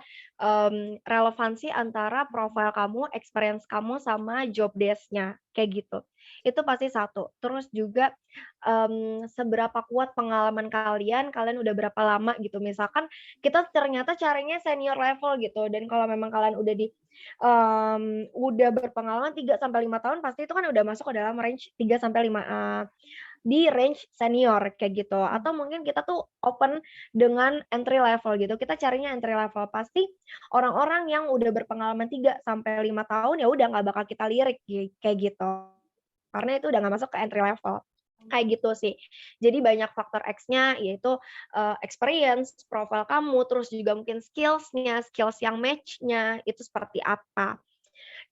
relevansi antara profil kamu, experience kamu, sama job desk-nya, kayak gitu. itu pasti satu. Terus juga, seberapa kuat pengalaman kalian, kalian udah berapa lama gitu. Misalkan kita ternyata carinya senior level gitu, dan kalau memang kalian udah berpengalaman 3 sampai 5 tahun, pasti itu kan udah masuk ke dalam range 3 sampai 5, di range senior kayak gitu. Atau mungkin kita tuh open dengan entry level gitu, kita carinya entry level. Pasti orang-orang yang udah berpengalaman 3 sampai 5 tahun, ya udah nggak bakal kita lirik kayak gitu. Karena itu udah nggak masuk ke entry level. Kayak gitu sih. Jadi banyak faktor X-nya, yaitu, experience, profile kamu, terus juga mungkin skills-nya, skills yang match-nya itu seperti apa.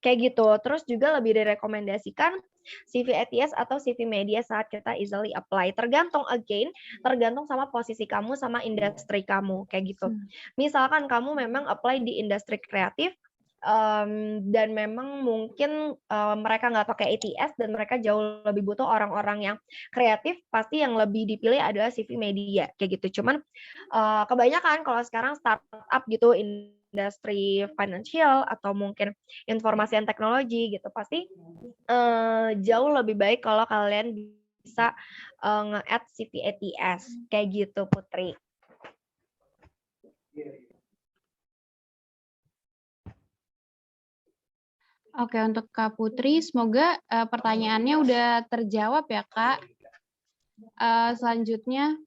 Kayak gitu. Terus juga lebih direkomendasikan CV ATS atau CV media saat kita easily apply. Tergantung sama posisi kamu, sama industri kamu, kayak gitu. Misalkan kamu memang apply di industri kreatif, dan memang mungkin, mereka nggak pakai ATS dan mereka jauh lebih butuh orang-orang yang kreatif, pasti yang lebih dipilih adalah CV media, kayak gitu. Cuman, kebanyakan kalau sekarang startup gitu, industri financial atau mungkin informasi dan teknologi gitu, pasti, jauh lebih baik kalau kalian bisa, nge-add CV ATS, kayak gitu Putri. Oke, untuk Kak Putri, semoga pertanyaannya udah terjawab ya, Kak. Selanjutnya,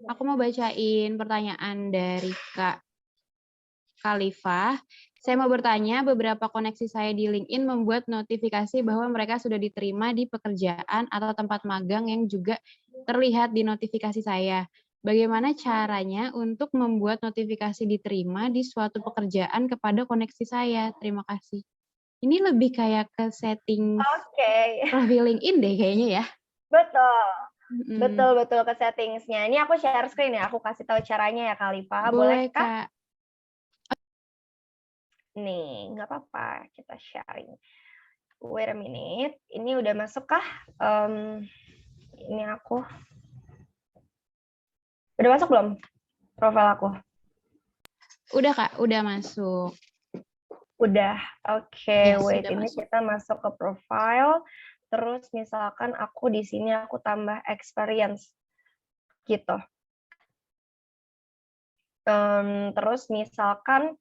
aku mau bacain pertanyaan dari Kak Khalifah. Saya mau bertanya, beberapa koneksi saya di LinkedIn membuat notifikasi bahwa mereka sudah diterima di pekerjaan atau tempat magang yang juga terlihat di notifikasi saya. Bagaimana caranya untuk membuat notifikasi diterima di suatu pekerjaan kepada koneksi saya? Terima kasih. Ini lebih kayak ke setting profil LinkedIn deh kayaknya ya. Betul. Betul, ke settings-nya. Ini aku share screen ya, aku kasih tahu caranya ya Khalifah. Boleh, Kak? Nih, nggak apa-apa, kita sharing. Wait a minute, ini udah masuk kah? Ini aku. Udah masuk belum profil aku? Udah Kak, udah masuk. Udah, oke. Yes, Wait, udah ini masuk. kita masuk ke profile. Terus misalkan aku di sini aku tambah experience, gitu. Terus misalkan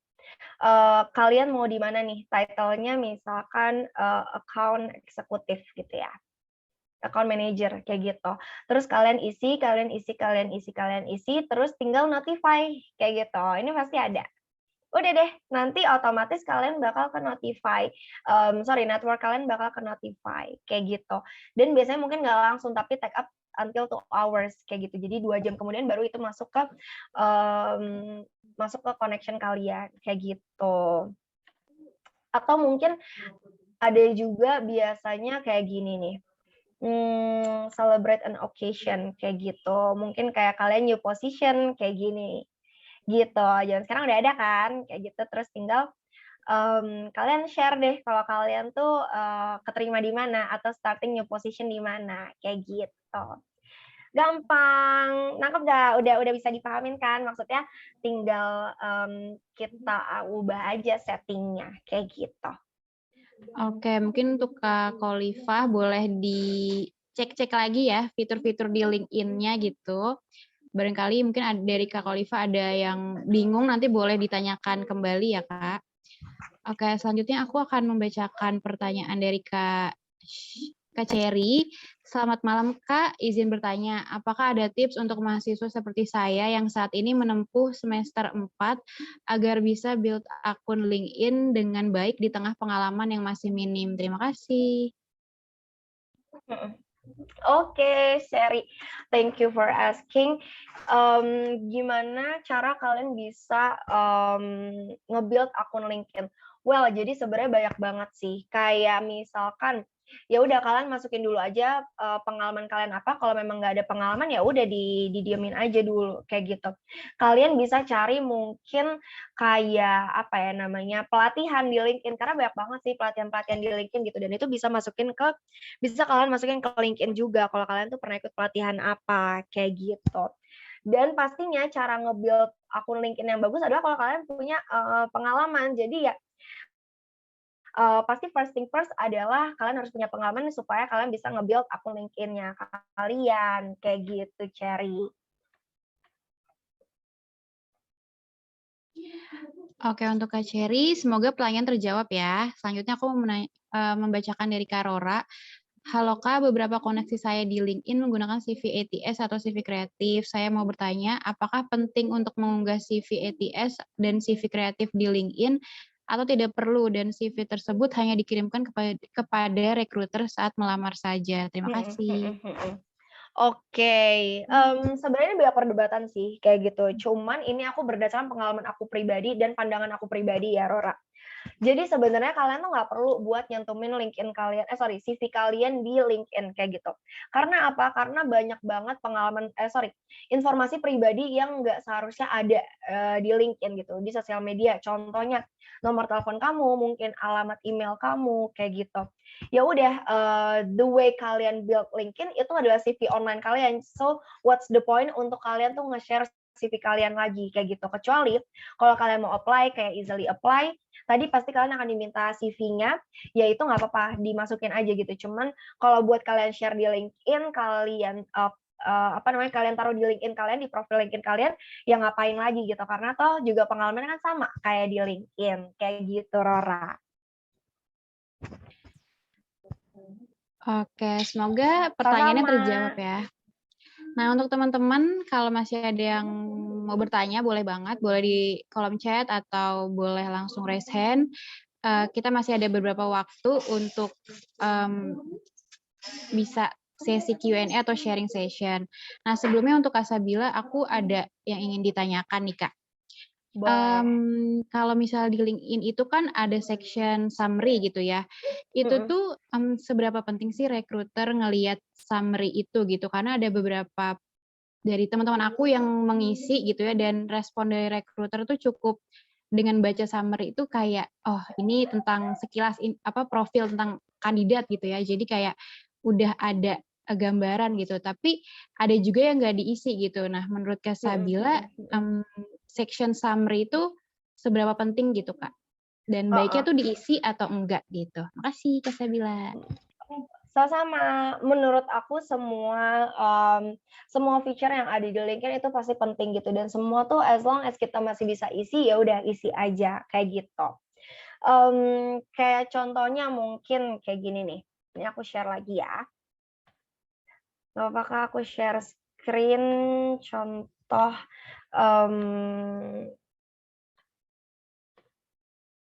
kalian mau di mana nih? Title-nya misalkan account eksekutif gitu ya. Account manager kayak gitu. Terus kalian isi, terus tinggal notify kayak gitu. Ini pasti ada. Udah deh, nanti otomatis kalian bakal ke notify. Network kalian bakal ke notify kayak gitu. Dan biasanya mungkin nggak langsung, tapi take up until 2 hours kayak gitu. Jadi 2 jam kemudian baru itu masuk ke connection kalian kayak gitu. Atau mungkin ada juga biasanya kayak gini nih. Celebrate an occasion kayak gitu. Mungkin kayak kalian new position kayak gini. Gitu. Zaman sekarang udah ada kan kayak gitu. Terus tinggal kalian share deh kalau kalian tuh keterima di mana atau starting new position di mana kayak gitu. Gampang, nangkep nggak? Udah bisa dipahamin kan? Maksudnya tinggal kita ubah aja settingnya kayak gitu. Oke, mungkin untuk Kak Khalifah boleh dicek-cek lagi ya fitur-fitur di LinkedIn-nya gitu. Barangkali mungkin dari Kak Khalifah ada yang bingung, nanti boleh ditanyakan kembali ya Kak. Oke, selanjutnya aku akan membacakan pertanyaan dari Kak Cherry. Selamat malam Kak, izin bertanya, apakah ada tips untuk mahasiswa seperti saya yang saat ini menempuh semester 4 agar bisa build akun LinkedIn dengan baik di tengah pengalaman yang masih minim? Terima kasih. Oke, Sherry, thank you for asking. Gimana cara kalian bisa nge-build akun LinkedIn? Well, jadi sebenarnya banyak banget sih. Kayak misalkan, ya udah kalian masukin dulu aja pengalaman kalian apa. Kalau memang nggak ada pengalaman, ya udah didiemin aja dulu kayak gitu. Kalian bisa cari mungkin kayak apa ya namanya pelatihan di LinkedIn, karena banyak banget sih pelatihan-pelatihan di LinkedIn gitu. Dan itu bisa kalian masukin ke LinkedIn juga kalau kalian tuh pernah ikut pelatihan apa kayak gitu. Dan pastinya cara nge-build akun LinkedIn yang bagus adalah kalau kalian punya pengalaman. Jadi ya pasti first thing first adalah kalian harus punya pengalaman supaya kalian bisa nge-build akun LinkedIn-nya kalian, kayak gitu, Cherry. Oke, untuk Kak Cherry, semoga pertanyaan terjawab ya. Selanjutnya aku membacakan dari Kak Rora. Halo Kak, beberapa koneksi saya di LinkedIn menggunakan CV ATS atau CV kreatif. Saya mau bertanya, apakah penting untuk mengunggah CV ATS dan CV kreatif di LinkedIn atau tidak perlu dan CV tersebut hanya dikirimkan kepada rekruter saat melamar saja? Terima kasih. Oke, sebenarnya banyak perdebatan sih kayak gitu. Cuman ini aku berdasarkan pengalaman aku pribadi dan pandangan aku pribadi ya, Rora. Jadi sebenarnya kalian tuh nggak perlu buat nyentumin LinkedIn kalian, CV kalian di LinkedIn kayak gitu. Karena apa? Karena banyak banget informasi pribadi yang nggak seharusnya ada di LinkedIn gitu, di sosial media. Contohnya nomor telepon kamu, mungkin alamat email kamu kayak gitu. Ya udah, the way kalian build LinkedIn itu adalah CV online kalian. So what's the point untuk kalian tuh nge-share CV kalian lagi kayak gitu. Kecuali kalau kalian mau apply kayak easily apply, tadi pasti kalian akan diminta CV-nya, ya itu nggak apa-apa, dimasukin aja gitu. Cuman kalau buat kalian share di LinkedIn, kalian kalian taruh di LinkedIn kalian, di profil LinkedIn kalian, ya ngapain lagi gitu. Karena toh juga pengalaman kan sama kayak di LinkedIn, kayak gitu, Rora. Oke, semoga pertanyaannya Sama-sama. terjawab ya. Nah, untuk teman-teman, kalau masih ada yang mau bertanya, boleh banget. Boleh di kolom chat atau boleh langsung raise hand. Kita masih ada beberapa waktu untuk bisa sesi Q&A atau sharing session. Nah, sebelumnya untuk Kak Sabila, aku ada yang ingin ditanyakan nih, Kak. Kalau misal di LinkedIn itu kan ada section summary gitu ya. Itu tuh seberapa penting sih recruiter ngelihat summary itu gitu? Karena ada beberapa dari teman-teman aku yang mengisi gitu ya, dan respon dari recruiter tuh cukup dengan baca summary itu kayak, oh ini tentang sekilas profil tentang kandidat gitu ya. Jadi kayak udah ada gambaran gitu. Tapi ada juga yang nggak diisi gitu. Nah, menurut Kak Sabila, section summary itu seberapa penting gitu, Kak? Dan baiknya tuh diisi atau enggak gitu. Makasih Kak Sabila. Sama-sama. Menurut aku semua feature yang ada di LinkedIn itu pasti penting gitu, dan semua tuh as long as kita masih bisa isi, ya udah isi aja kayak gitu. Kayak contohnya mungkin kayak gini nih. Ini aku share lagi ya. Apakah aku share screen contoh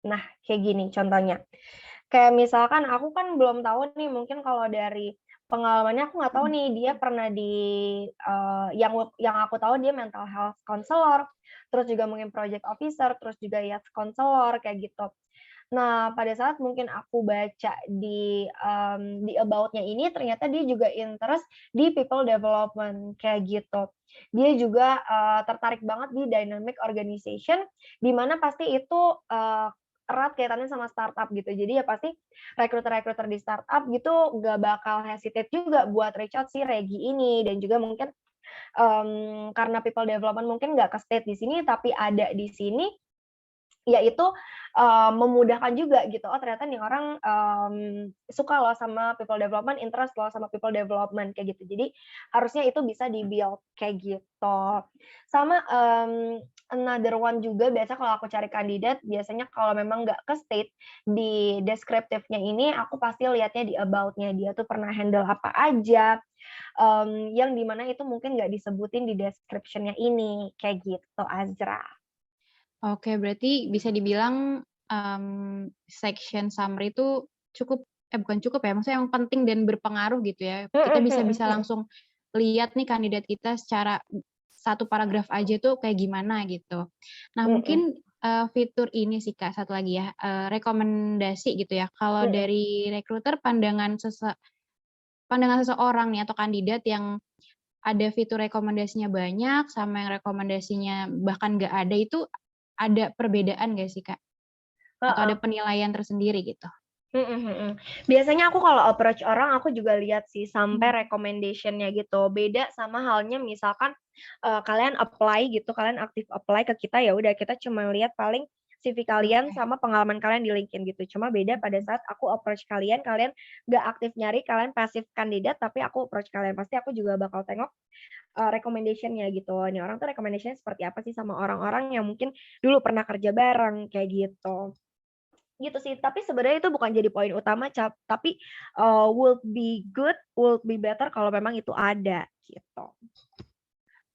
nah kayak gini contohnya. Kayak misalkan aku kan belum tahu nih, mungkin kalau dari pengalamannya aku nggak tahu nih dia pernah yang aku tahu dia mental health counselor, terus juga mungkin project officer, terus juga youth counselor kayak gitu. Nah, pada saat mungkin aku baca di about-nya ini, ternyata dia juga interest di people development kayak gitu. Dia juga tertarik banget di dynamic organization, di mana pasti itu erat kaitannya sama startup gitu. Jadi ya pasti rekruter-rekruter di startup gitu nggak bakal hesitate juga buat reach out si Regi ini, dan juga mungkin karena people development mungkin nggak ke-state di sini tapi ada di sini, yaitu memudahkan juga gitu. Oh ternyata nih orang suka loh sama people development, interest loh sama people development kayak gitu. Jadi harusnya itu bisa di-build kayak gitu. Sama another one juga, biasa kalau aku cari kandidat, biasanya kalau memang nggak ke-state di deskriptifnya ini, aku pasti lihatnya di about-nya. Dia tuh pernah handle apa aja, yang dimana itu mungkin nggak disebutin di description-nya ini, kayak gitu, Azra. Oke, berarti bisa dibilang section summary itu bukan cukup ya, maksudnya yang penting dan berpengaruh gitu ya. Kita bisa langsung lihat nih kandidat kita secara satu paragraf aja tuh kayak gimana gitu. Nah, mungkin fitur ini sih Kak, satu lagi ya, rekomendasi gitu ya. Kalau dari recruiter, pandangan seseorang nih atau kandidat yang ada fitur rekomendasinya banyak sama yang rekomendasinya bahkan nggak ada, itu ada perbedaan nggak sih, Kak? Atau ada penilaian tersendiri gitu? Biasanya aku kalau approach orang, aku juga lihat sih sampai recommendation-nya gitu. Beda sama halnya misalkan kalian apply gitu, kalian aktif apply ke kita, ya udah kita cuma lihat paling CV kalian Oke. sama pengalaman kalian di LinkedIn gitu. Cuma beda pada saat aku approach kalian, kalian nggak aktif nyari, kalian pasif kandidat, tapi aku approach kalian. Pasti aku juga bakal tengok recommendation-nya gitu. Ini orang tuh recommendation-nya seperti apa sih sama orang-orang yang mungkin dulu pernah kerja bareng, kayak gitu. Gitu sih, tapi sebenarnya itu bukan jadi poin utama, tapi, would be good, would be better kalau memang itu ada, gitu.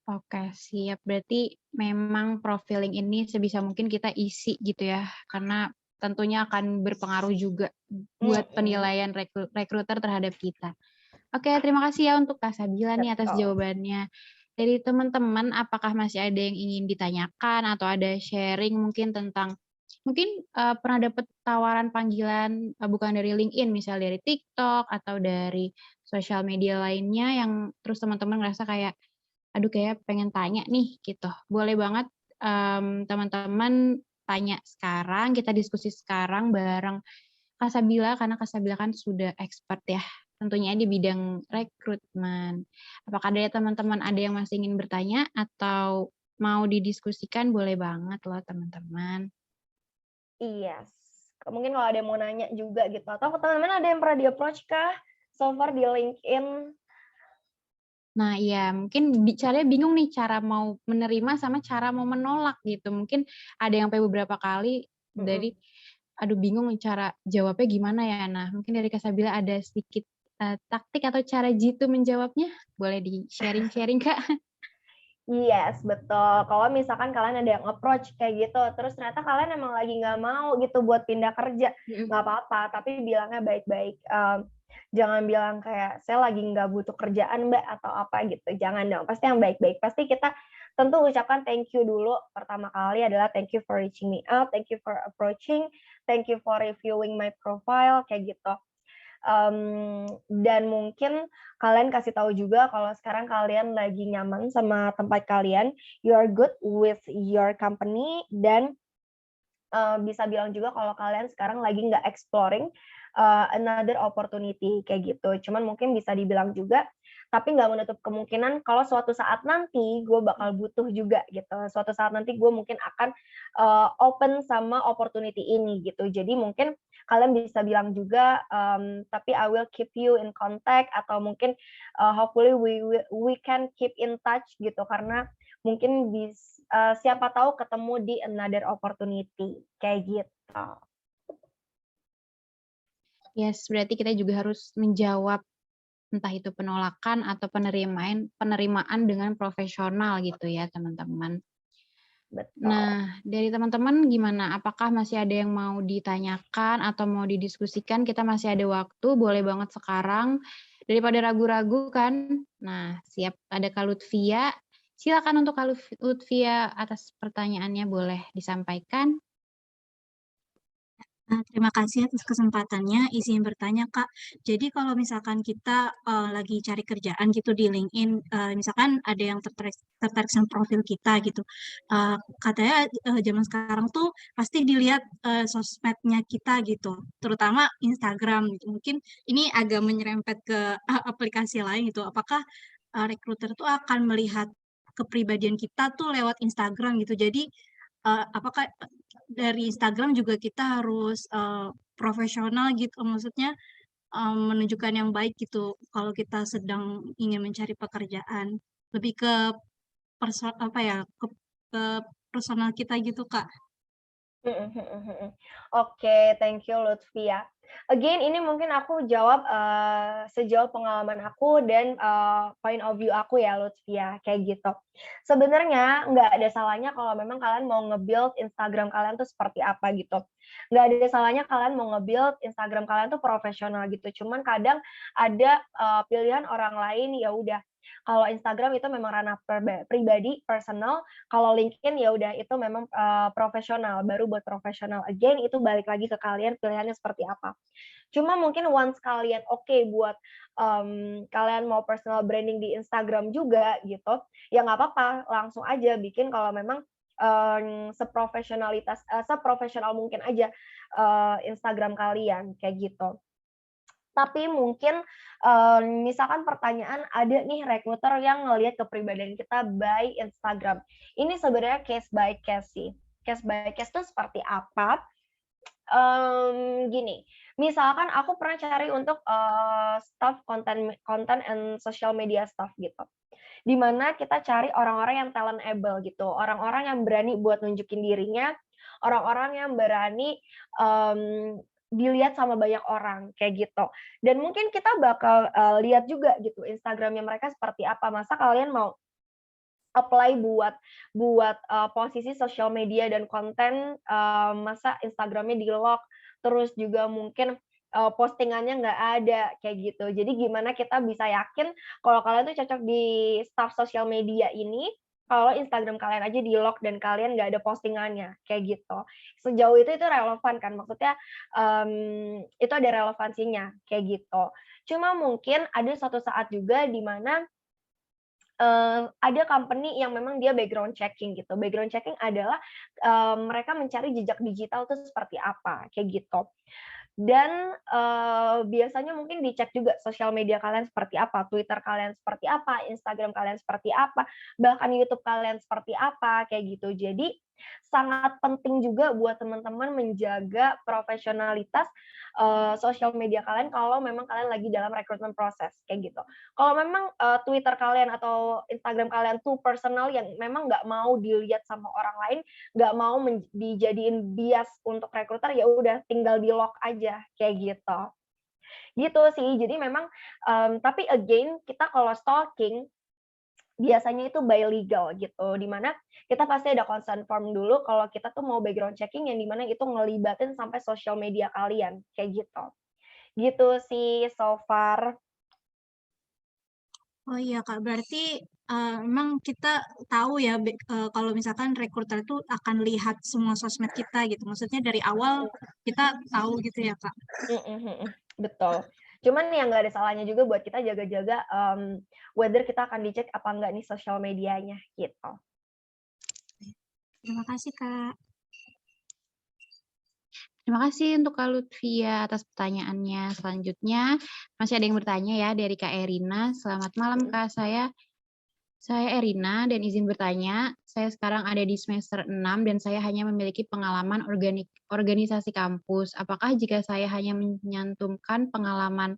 Oke, siap. Berarti memang profiling ini sebisa mungkin kita isi gitu ya, karena tentunya akan berpengaruh juga buat Mhm, penilaian rekruter terhadap kita. Oke, terima kasih ya untuk Kak Sabila nih atas betul. jawabannya. Dari teman-teman, apakah masih ada yang ingin ditanyakan atau ada sharing mungkin tentang mungkin pernah dapat tawaran panggilan bukan dari LinkedIn, misal dari TikTok atau dari sosial media lainnya yang terus teman-teman ngerasa kayak aduh kayak pengen tanya nih gitu. Boleh banget, teman-teman tanya sekarang, kita diskusi sekarang bareng Kak Sabila, karena Kak Sabila kan sudah expert ya, tentunya di bidang rekrutmen. Apakah dari teman-teman ada yang masih ingin bertanya atau mau didiskusikan boleh banget loh teman-teman. Yes. Mungkin kalau ada yang mau nanya juga gitu, atau teman-teman ada yang pernah di-approach kah so far di LinkedIn? Nah iya, mungkin caranya bingung nih cara mau menerima sama cara mau menolak gitu. Mungkin ada yang sampai beberapa kali Mhm. dari, aduh bingung cara jawabnya gimana ya. Nah mungkin dari Kak Sabila ada sedikit, taktik atau cara jitu menjawabnya? Boleh di-sharing-sharing Kak? Yes, betul. Kalau misalkan kalian ada yang approach kayak gitu, terus ternyata kalian emang lagi nggak mau gitu buat pindah kerja, Mhm. nggak apa-apa, tapi bilangnya baik-baik. Jangan bilang kayak, "Saya lagi nggak butuh kerjaan, Mbak," atau apa gitu, jangan dong. Pasti yang baik-baik. Pasti kita tentu ucapkan thank you dulu. Pertama kali adalah thank you for reaching me out, thank you for approaching, thank you for reviewing my profile, kayak gitu. Dan mungkin kalian kasih tahu juga kalau sekarang kalian lagi nyaman sama tempat kalian, you are good with your company, dan bisa bilang juga kalau kalian sekarang lagi nggak exploring another opportunity kayak gitu. Cuman mungkin bisa dibilang juga, tapi nggak menutup kemungkinan kalau suatu saat nanti gue bakal butuh juga gitu. Suatu saat nanti gue mungkin akan open sama opportunity ini gitu. Jadi mungkin kalian bisa bilang juga, tapi I will keep you in contact, atau mungkin hopefully we can keep in touch gitu, karena mungkin siapa tahu ketemu di another opportunity, kayak gitu. Yes, berarti kita juga harus menjawab entah itu penolakan atau penerimaan dengan profesional gitu ya, teman-teman. Betul. Nah, dari teman-teman gimana? Apakah masih ada yang mau ditanyakan atau mau didiskusikan? Kita masih ada waktu, boleh banget sekarang. Daripada ragu-ragu kan. Nah, siap ada Kak Lutfia. Silakan untuk Kak Lutfia atas pertanyaannya boleh disampaikan. Terima kasih atas kesempatannya, izin bertanya, Kak. Jadi kalau misalkan kita, lagi cari kerjaan gitu di LinkedIn, misalkan ada yang tertarik sama profil kita gitu, katanya, zaman sekarang tuh pasti dilihat, sosmednya kita gitu, terutama Instagram gitu. Mungkin ini agak menyerempet ke aplikasi lain gitu. Apakah, rekruter tuh akan melihat kepribadian kita tuh lewat Instagram gitu. Jadi, apakah dari Instagram juga kita harus, profesional gitu, maksudnya, menunjukkan yang baik gitu kalau kita sedang ingin mencari pekerjaan. Lebih ke apa ya, ke personal kita gitu, Kak. Mhm mhm mhm. Oke, thank you Lutfi ya. Again, ini mungkin aku jawab, sejauh pengalaman aku dan, point of view aku ya Lutfi ya, kayak gitu. Sebenarnya nggak ada salahnya kalau memang kalian mau nge-build Instagram kalian tuh seperti apa gitu. Nggak ada salahnya kalian mau nge-build Instagram kalian tuh profesional gitu. Cuman kadang ada, pilihan orang lain, ya udah, kalau Instagram itu memang ranah pribadi, personal, kalau LinkedIn ya udah itu memang, profesional, baru buat profesional. Again itu balik lagi ke kalian pilihannya seperti apa. Cuma mungkin once kalian oke buat, kalian mau personal branding di Instagram juga gitu, ya nggak apa-apa, langsung aja bikin kalau memang, seprofesional mungkin aja, Instagram kalian, kayak gitu. Tapi mungkin, misalkan pertanyaan ada nih rekruter yang ngelihat kepribadian kita by Instagram. Ini sebenarnya case by case sih. case by case itu seperti apa? Gini, misalkan aku pernah cari untuk, staff konten and social media staff gitu, di mana kita cari orang-orang yang talentable gitu, orang-orang yang berani buat nunjukin dirinya, orang-orang yang berani, dilihat sama banyak orang, kayak gitu. Dan mungkin kita bakal, lihat juga gitu Instagram-nya mereka seperti apa, masa kalian mau apply buat, posisi sosial media dan konten, masa Instagram-nya di-lock, terus juga mungkin, postingannya nggak ada, kayak gitu. Jadi gimana kita bisa yakin kalau kalian tuh cocok di staff sosial media ini, kalau Instagram kalian aja di-lock dan kalian nggak ada postingannya, kayak gitu. Sejauh itu relevan kan, maksudnya, itu ada relevansinya, kayak gitu. Cuma mungkin ada suatu saat juga di mana ada company yang memang dia background checking gitu. Background checking adalah, mereka mencari jejak digital itu seperti apa, kayak gitu. Dan, biasanya mungkin dicek juga sosial media kalian seperti apa, Twitter kalian seperti apa, Instagram kalian seperti apa, bahkan YouTube kalian seperti apa, kayak gitu. Jadi, sangat penting juga buat teman-teman menjaga profesionalitas, sosial media kalian kalau memang kalian lagi dalam recruitment proses, kayak gitu. Kalau memang, Twitter kalian atau Instagram kalian tuh personal yang memang nggak mau dilihat sama orang lain, nggak mau dijadiin bias untuk rekruter, ya udah tinggal di-lock aja, kayak gitu. Gitu sih, jadi memang, tapi again kita kalau stalking, biasanya itu by legal gitu, di mana kita pasti ada consent form dulu kalau kita tuh mau background checking yang di mana itu ngelibatin sampai sosial media kalian, kayak gitu. Gitu sih so far. Oh iya Kak, berarti memang kita tahu ya kalau misalkan rekruter itu akan lihat semua sosmed kita gitu. Maksudnya dari awal kita tahu gitu ya Kak. Betul. Cuman yang nggak ada salahnya juga buat kita jaga-jaga, whether kita akan dicek apa enggak nih sosial medianya, gitu. Terima kasih Kak. Terima kasih untuk Kak Lutfia atas pertanyaannya. Selanjutnya masih ada yang bertanya ya dari Kak Erina. Selamat malam Kak, saya Erina dan izin bertanya, saya sekarang ada di semester 6 dan saya hanya memiliki pengalaman organisasi kampus. Apakah jika saya hanya menyantumkan pengalaman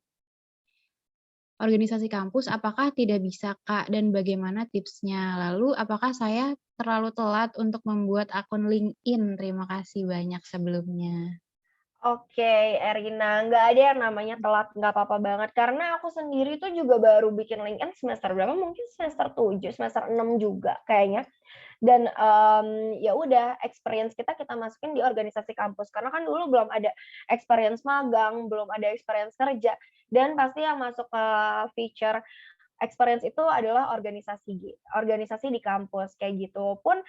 organisasi kampus, apakah tidak bisa Kak, dan bagaimana tipsnya? Lalu apakah saya terlalu telat untuk membuat akun LinkedIn? Terima kasih banyak sebelumnya. Oke, Erina, nggak ada yang namanya telat, nggak apa-apa banget. Karena aku sendiri tuh juga baru bikin LinkedIn semester berapa? Mungkin semester 7, semester 6 juga kayaknya. Dan, ya udah experience kita masukin di organisasi kampus. Karena kan dulu belum ada experience magang, belum ada experience kerja, dan pasti yang masuk ke feature experience itu adalah organisasi di kampus, kayak gitu. Pun,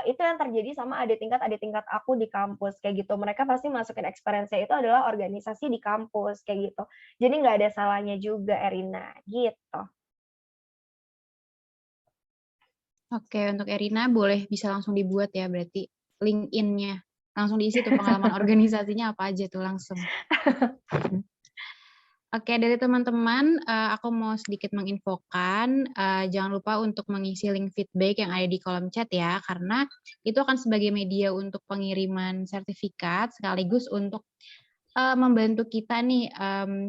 itu yang terjadi sama adik tingkat aku di kampus, kayak gitu. Mereka pasti masukin experience-nya itu adalah organisasi di kampus, kayak gitu. Jadi nggak ada salahnya juga, Erina, gitu. Oke, untuk Erina boleh bisa langsung dibuat ya berarti LinkedIn-nya. Langsung diisi tuh pengalaman organisasinya apa aja tuh langsung. Oke, dari teman-teman, aku mau sedikit menginfokan, jangan lupa untuk mengisi link feedback yang ada di kolom chat ya, karena itu akan sebagai media untuk pengiriman sertifikat, sekaligus untuk membantu kita nih,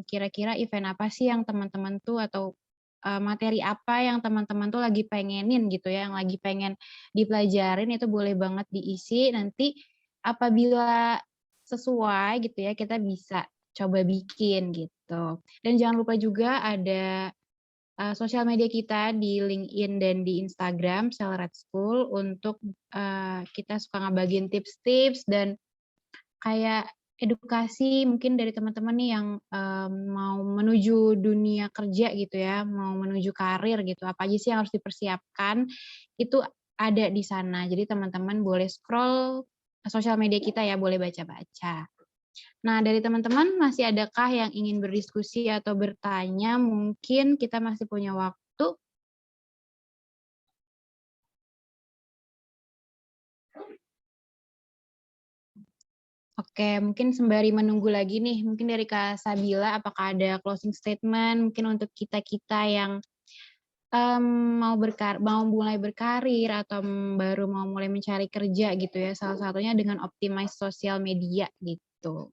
kira-kira event apa sih yang teman-teman tuh atau materi apa yang teman-teman tuh lagi pengenin gitu ya, yang lagi pengen dipelajarin itu boleh banget diisi, nanti apabila sesuai gitu ya, kita bisa coba bikin gitu. Dan jangan lupa juga ada sosial media kita di LinkedIn dan di Instagram Celered School untuk kita suka ngebagiin tips-tips dan kayak edukasi mungkin dari teman-teman nih yang mau menuju dunia kerja gitu ya, mau menuju karir gitu, apa aja sih yang harus dipersiapkan, itu ada di sana. Jadi teman-teman boleh scroll sosial media kita ya, boleh baca-baca. Nah, dari teman-teman masih adakah yang ingin berdiskusi atau bertanya? Mungkin kita masih punya waktu. Oke, mungkin sembari menunggu lagi nih, mungkin dari Kak Sabila, apakah ada closing statement mungkin untuk kita-kita yang mau mulai berkarir atau baru mau mulai mencari kerja gitu ya, salah satunya dengan optimize sosial media gitu.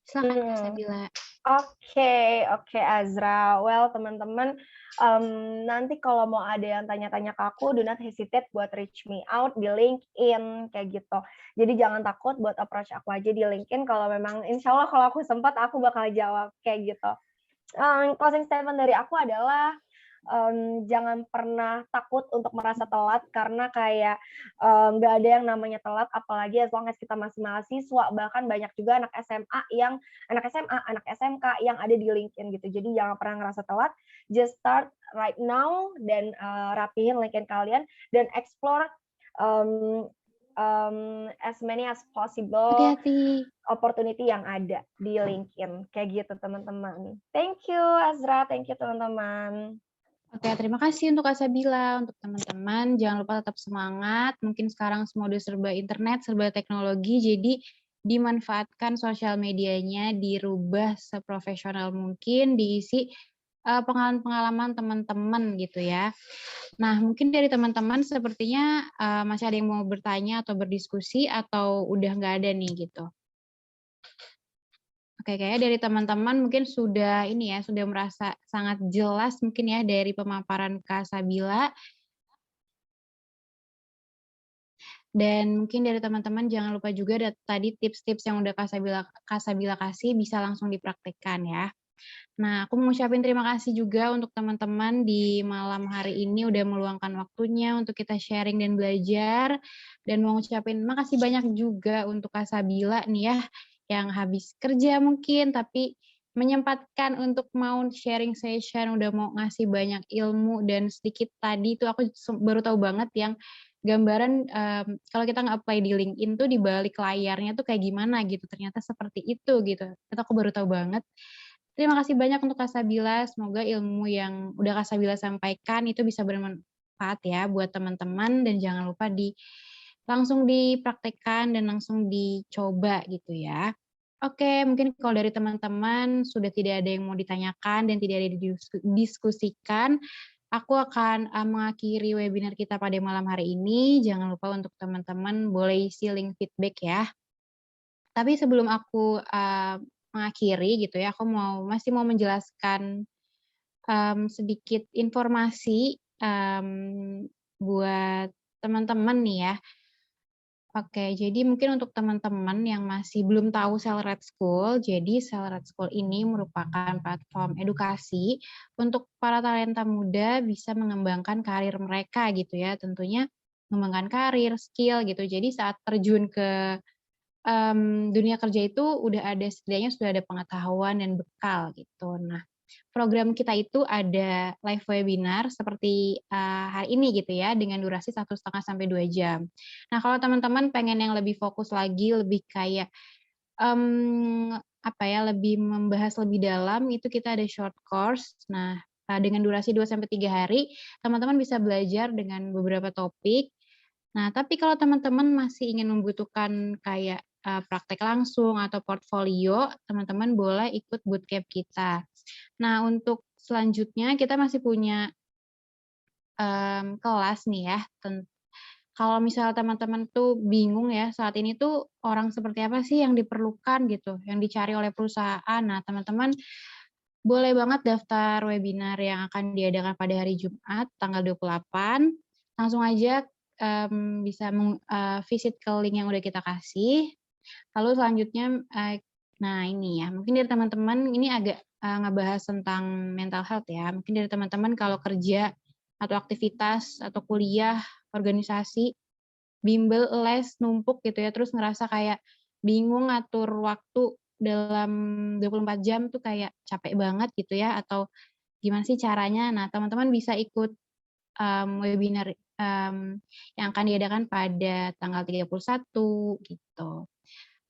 Silakan Kak Hmm. Sabila. Oke, Azra. Well, teman-teman, nanti kalau mau ada yang tanya-tanya ke aku, do not hesitate buat reach me out di LinkedIn kayak gitu. Jadi jangan takut buat approach aku aja di LinkedIn. Kalau memang, insya Allah kalau aku sempat, aku bakal jawab kayak gitu. Closing statement dari aku adalah jangan pernah takut untuk merasa telat, karena kayak nggak ada yang namanya telat, apalagi as long as kita masih mahasiswa. Bahkan banyak juga anak SMA, anak SMK yang ada di LinkedIn gitu. Jadi jangan pernah ngerasa telat, just start right now dan rapihin LinkedIn kalian dan explore as many as possible Hati-hati. opportunity yang ada di LinkedIn. Kayak gitu, teman-teman. Thank you, Azra. Thank you, teman-teman. Oke, terima kasih untuk Kak Sabila, untuk teman-teman. Jangan lupa tetap semangat. Mungkin sekarang semua udah serba internet, serba teknologi, jadi dimanfaatkan sosial medianya, dirubah seprofesional mungkin, diisi pengalaman-pengalaman teman-teman gitu ya. Nah, mungkin dari teman-teman sepertinya masih ada yang mau bertanya atau berdiskusi, atau udah nggak ada nih gitu. Oke, kayaknya dari teman-teman mungkin sudah ini ya, sudah merasa sangat jelas mungkin ya dari pemaparan Kak Sabila. Dan mungkin dari teman-teman jangan lupa juga tadi tips-tips yang udah Kak Sabila kasih bisa langsung dipraktekkan ya. Nah, aku mau ngucapin terima kasih juga untuk teman-teman di malam hari ini udah meluangkan waktunya untuk kita sharing dan belajar. Dan mau ngucapin makasih banyak juga untuk Kak Sabila nih ya, yang habis kerja mungkin, tapi menyempatkan untuk mau sharing session, udah mau ngasih banyak ilmu, dan sedikit tadi tuh aku baru tahu banget yang gambaran kalau kita nge-apply di LinkedIn tuh di balik layarnya tuh kayak gimana gitu, ternyata seperti itu gitu. Itu aku baru tahu banget. Terima kasih banyak untuk Kak Sabila, semoga ilmu yang udah Kak Sabila sampaikan itu bisa bermanfaat ya buat teman-teman, dan jangan lupa langsung dipraktekkan dan langsung dicoba gitu ya. Oke, mungkin kalau dari teman-teman sudah tidak ada yang mau ditanyakan dan tidak ada yang didiskusikan, aku akan mengakhiri webinar kita pada malam hari ini. Jangan lupa untuk teman-teman boleh isi link feedback ya. Tapi sebelum aku mengakhiri gitu ya, aku masih mau menjelaskan sedikit informasi buat teman-teman nih ya. Oke, jadi mungkin untuk teman-teman yang masih belum tahu Celered School, jadi Celered School ini merupakan platform edukasi untuk para talenta muda bisa mengembangkan karir mereka gitu ya, tentunya mengembangkan karir, skill gitu. Jadi saat terjun ke dunia kerja itu setidaknya sudah ada pengetahuan dan bekal gitu. Nah, program kita itu ada live webinar seperti hari ini gitu ya, dengan durasi 1,5 sampai 2 jam. Nah, kalau teman-teman pengen yang lebih fokus lagi, lebih kayak lebih membahas lebih dalam, itu kita ada short course. Nah, dengan durasi 2 sampai 3 hari, teman-teman bisa belajar dengan beberapa topik. Nah, tapi kalau teman-teman masih ingin membutuhkan kayak praktek langsung atau portfolio, teman-teman boleh ikut bootcamp kita. Nah, untuk selanjutnya kita masih punya kelas nih ya. Kalau misalnya teman-teman tuh bingung ya, saat ini tuh orang seperti apa sih yang diperlukan gitu, yang dicari oleh perusahaan. Nah, teman-teman boleh banget daftar webinar yang akan diadakan pada hari Jumat, tanggal 28. Langsung aja bisa visit ke link yang udah kita kasih. Lalu selanjutnya, nah ini ya, mungkin dari teman-teman ini agak ngebahas tentang mental health ya. Mungkin dari teman-teman kalau kerja atau aktivitas atau kuliah, organisasi, bimbel, les, numpuk gitu ya, terus ngerasa kayak bingung ngatur waktu dalam 24 jam tuh kayak capek banget gitu ya, atau gimana sih caranya. Nah, teman-teman bisa ikut webinar yang akan diadakan pada tanggal 31 gitu.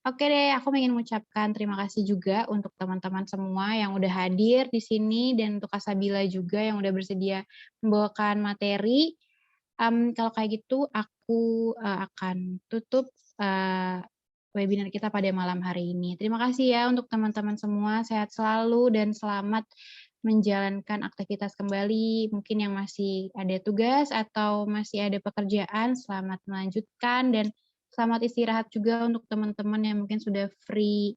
Oke deh, aku ingin mengucapkan terima kasih juga untuk teman-teman semua yang udah hadir di sini, dan untuk Kak Sabila juga yang udah bersedia membawakan materi. Kalau kayak gitu aku akan tutup webinar kita pada malam hari ini. Terima kasih ya untuk teman-teman semua, sehat selalu dan selamat menjalankan aktivitas kembali, mungkin yang masih ada tugas atau masih ada pekerjaan, selamat melanjutkan dan selamat istirahat juga untuk teman-teman yang mungkin sudah free.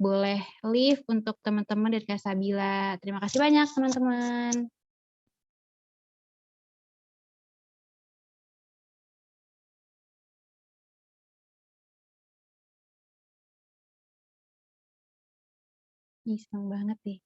Boleh leave untuk teman-teman dari Kak Sabila. Terima kasih banyak teman-teman. Ih, senang banget deh.